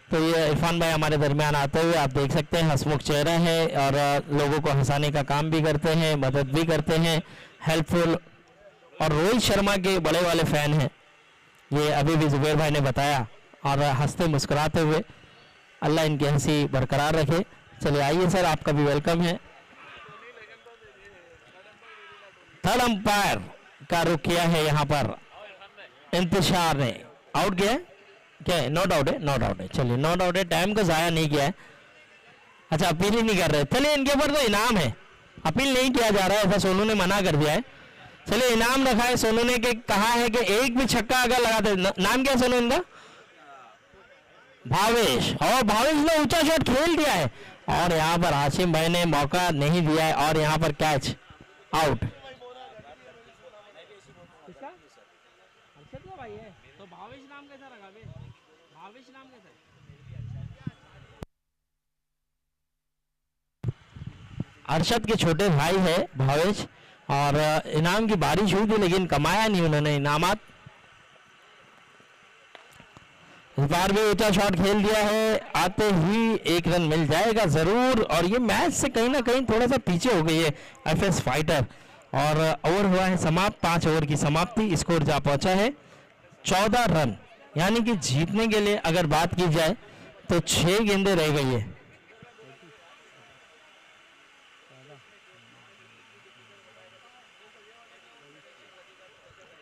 तो ये इरफान भाई हमारे दरमियान आते हुए आप देख सकते हैं, हंसमुख चेहरा है और लोगों को हंसाने का काम भी करते हैं, मदद भी करते हैं, हेल्पफुल, और रोहित शर्मा के बड़े वाले फैन हैं ये, अभी भी जुबैर भाई ने बताया, और हंसते मुस्कुराते हुए। अल्लाह इनकी हंसी बरकरार रखे। चलिए आइए सर, आपका भी वेलकम है। थर्ड अंपायर का रुख किया है यहाँ पर इंतजार ने। आउट किया है, क्या है, नॉट आउट है, नॉट आउट है। चलिए नॉट आउट है, टाइम को जाया नहीं किया है। अच्छा अपील ही नहीं कर रहे, चलिए इनके ऊपर तो इनाम है, अपील नहीं किया जा रहा है, ऐसा सोनू ने मना कर दिया है। चलिए इनाम रखा है सोनू ने, कि कहा है कि एक भी छक्का अगर लगाते, नाम क्या है सोनू इनका, भावेश, और भावेश ने ऊंचा शॉट खेल दिया है, और यहाँ पर हाशिम भाई ने मौका नहीं दिया है, और यहाँ पर कैच, आउट। अरशद के छोटे भाई है भावेश, और इनाम की बारिश हुई थी लेकिन कमाया नहीं उन्होंने इनामात। इस बार भी ऊंचा शॉट खेल दिया है, आते ही 1 रन मिल जाएगा जरूर, और ये मैच से कहीं ना कहीं थोड़ा सा पीछे हो गई है एफएस फाइटर। और ओवर हुआ है समाप्त, 5 ओवर की समाप्ति, स्कोर जा पहुंचा है 14 रन, यानी कि जीतने के लिए अगर बात की जाए तो 6 गेंदें रह गई है।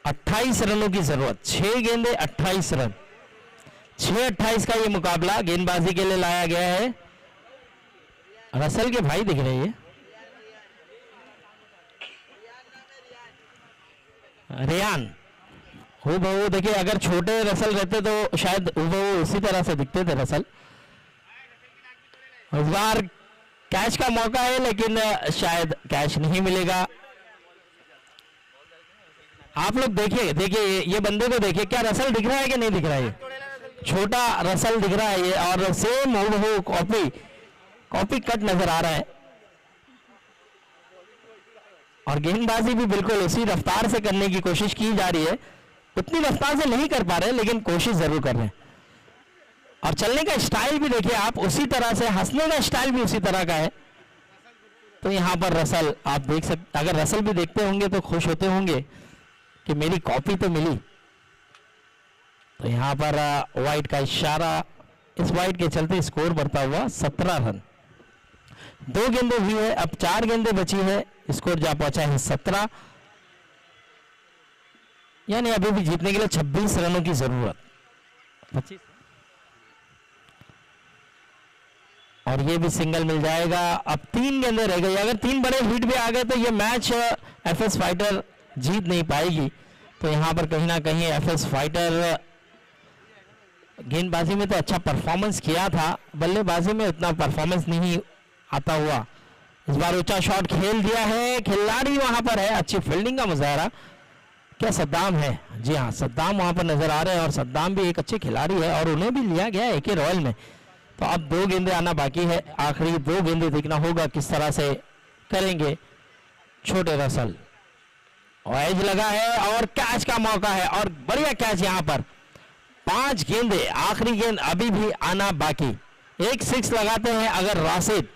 अट्ठाईस रनों की जरूरत, 6 गेंदे 28 रन, 6-28 का ये मुकाबला गेंदबाजी के लिए लाया गया है। रसल के भाई दिख रहे हैं, रेयान हूबहू। देखिए अगर छोटे रसल रहते तो शायद हूबहू इसी तरह से दिखते थे रसल। इस बार कैच का मौका है लेकिन शायद कैच नहीं मिलेगा। आप लोग देखिए, देखिए ये बंदे को देखिए, क्या रसल दिख रहा है कि नहीं दिख रहा है, छोटा रसल दिख रहा है ये, और सेम हूबहू कॉपी कट नजर आ रहा है, और गेंदबाजी भी बिल्कुल उसी रफ्तार से करने की कोशिश की जा रही है, उतनी रफ्तार से नहीं कर पा रहे लेकिन कोशिश जरूर कर रहे हैं। और चलने का स्टाइल भी देखिए आप उसी तरह से, हंसने का स्टाइल भी उसी तरह का है। तो यहाँ पर रसल आप देख सकते, अगर रसल भी देखते होंगे तो खुश होते होंगे कि मेरी कॉपी तो मिली। तो यहाँ पर वाइट का इशारा, इस वाइट के चलते स्कोर बढ़ता हुआ 17 रन। 2 गेंदें हुई है, अब 4 गेंदें बची है, स्कोर जा पहुंचा है 17, यानी अभी भी जीतने के लिए 26 रनों की जरूरत। 25 और ये भी सिंगल मिल जाएगा। अब 3 गेंदें रह गई, अगर 3 बड़े हिट भी आ गए तो ये मैच एफएस फाइटर जीत नहीं पाएगी। तो यहाँ पर कहीं ना कहीं एफएस फाइटर गेंदबाजी में तो अच्छा परफॉर्मेंस किया था, बल्लेबाजी में उतना परफॉर्मेंस नहीं आता हुआ। इस बार ऊंचा शॉट खेल दिया है, खिलाड़ी वहां पर है, अच्छी फील्डिंग का मुजाहरा। क्या सद्दाम है? जी हाँ, सद्दाम वहां पर नजर आ रहे हैं और सद्दाम भी एक अच्छे खिलाड़ी है और उन्हें भी लिया गया एके रॉयल में। तो अब 2 गेंदें आना बाकी है, आखिरी 2 गेंदें देखना होगा किस तरह से करेंगे छोटे रसल। और एज लगा है और कैच का मौका है और बढ़िया कैच यहाँ पर। 5 गेंदें, आखिरी गेंद अभी भी आना बाकी। एक 6 लगाते हैं अगर राशिद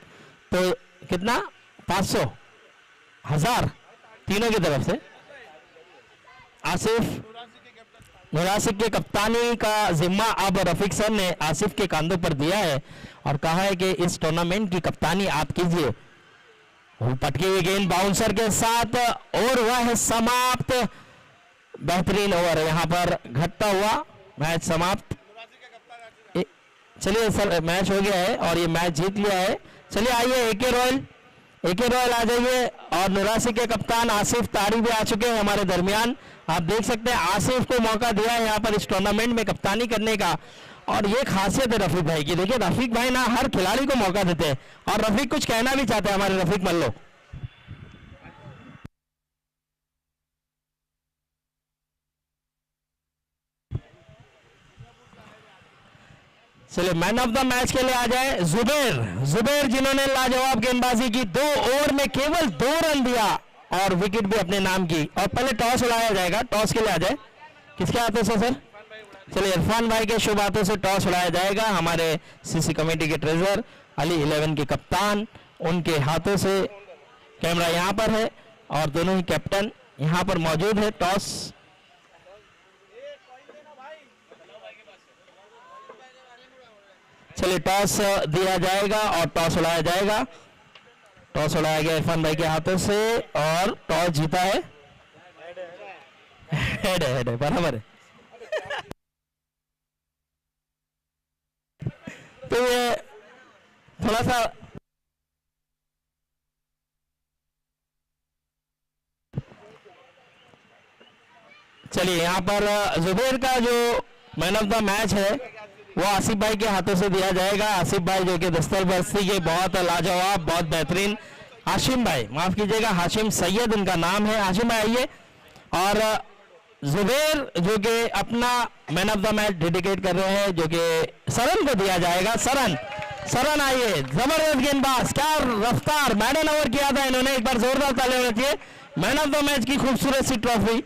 तो कितना 500 1000 तीनों की तरफ से। आसिफ मुरासिक के कप्तानी का जिम्मा अब रफीक सर ने आसिफ के कांधों पर दिया है और कहा है कि इस टूर्नामेंट की कप्तानी आप कीजिए। पटकी हुई गेंद बाउंसर के साथ और वह है समाप्त। बेहतरीन ओवर यहाँ पर घटता हुआ मैच समाप्त। चलिए सर, मैच हो गया है और ये मैच जीत लिया है। चलिए आइए एके रॉयल आ जाइए। और नुरासी के कप्तान आसिफ तारी भी आ चुके हैं हमारे दरमियान। आप देख सकते हैं आसिफ को मौका दिया है यहाँ पर इस टूर्नामेंट में कप्तानी करने का। और ये खासियत है रफीक भाई की। देखिए रफीक भाई ना हर खिलाड़ी को मौका देते हैं और रफीक कुछ कहना भी चाहते हैं हमारे रफीक मल्लो। चलिए मैन ऑफ द मैच के लिए आ जाए जुबैर जिन्होंने लाजवाब गेंदबाजी की। 2 ओवर में केवल 2 रन दिया और विकेट भी अपने नाम की। और पहले टॉस उड़ाया जाएगा, टॉस के लिए आ जाए। किसके हाथों से सर? चलिए इरफान भाई के शुभ हाथों से टॉस उड़ाया जाएगा। हमारे सीसी कमेटी के ट्रेजर अली 11 के कप्तान, उनके हाथों से। कैमरा यहाँ पर है और दोनों ही कैप्टन यहाँ पर मौजूद है। टॉस चलिए टॉस दिया जाएगा और टॉस उड़ाया जाएगा। टॉस उड़ाया गया इरफान भाई के हाथों से और टॉस जीता है हेड है बराबर है। तो ये थोड़ा सा चलिए यहाँ पर जुबैर का जो मैन ऑफ द मैच है वो आसिफ भाई के हाथों से दिया जाएगा। आसिफ भाई जो कि दस्तर बस्ती के बहुत लाजवाब, बहुत बेहतरीन। हाशिम भाई, माफ कीजिएगा, हाशिम सैयद उनका नाम है। हाशिम भाई आइए। और जुबैर जो कि अपना man of the match dedicate कर रहे हैं, जो कि सरन को दिया जाएगा। सरन आइए, जबरदस्त गेंदबाज, क्या रफ्तार, मैडन ओवर किया था इन्होंने। एक बार जोरदार ताली होनी चाहिए। मैन ऑफ द मैच की खूबसूरत सी ट्रॉफी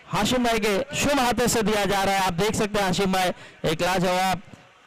हाशिम भाई के शुभ हाथों से दिया जा रहा है। आप देख सकते हैं हाशिम भाई एक लाजवाब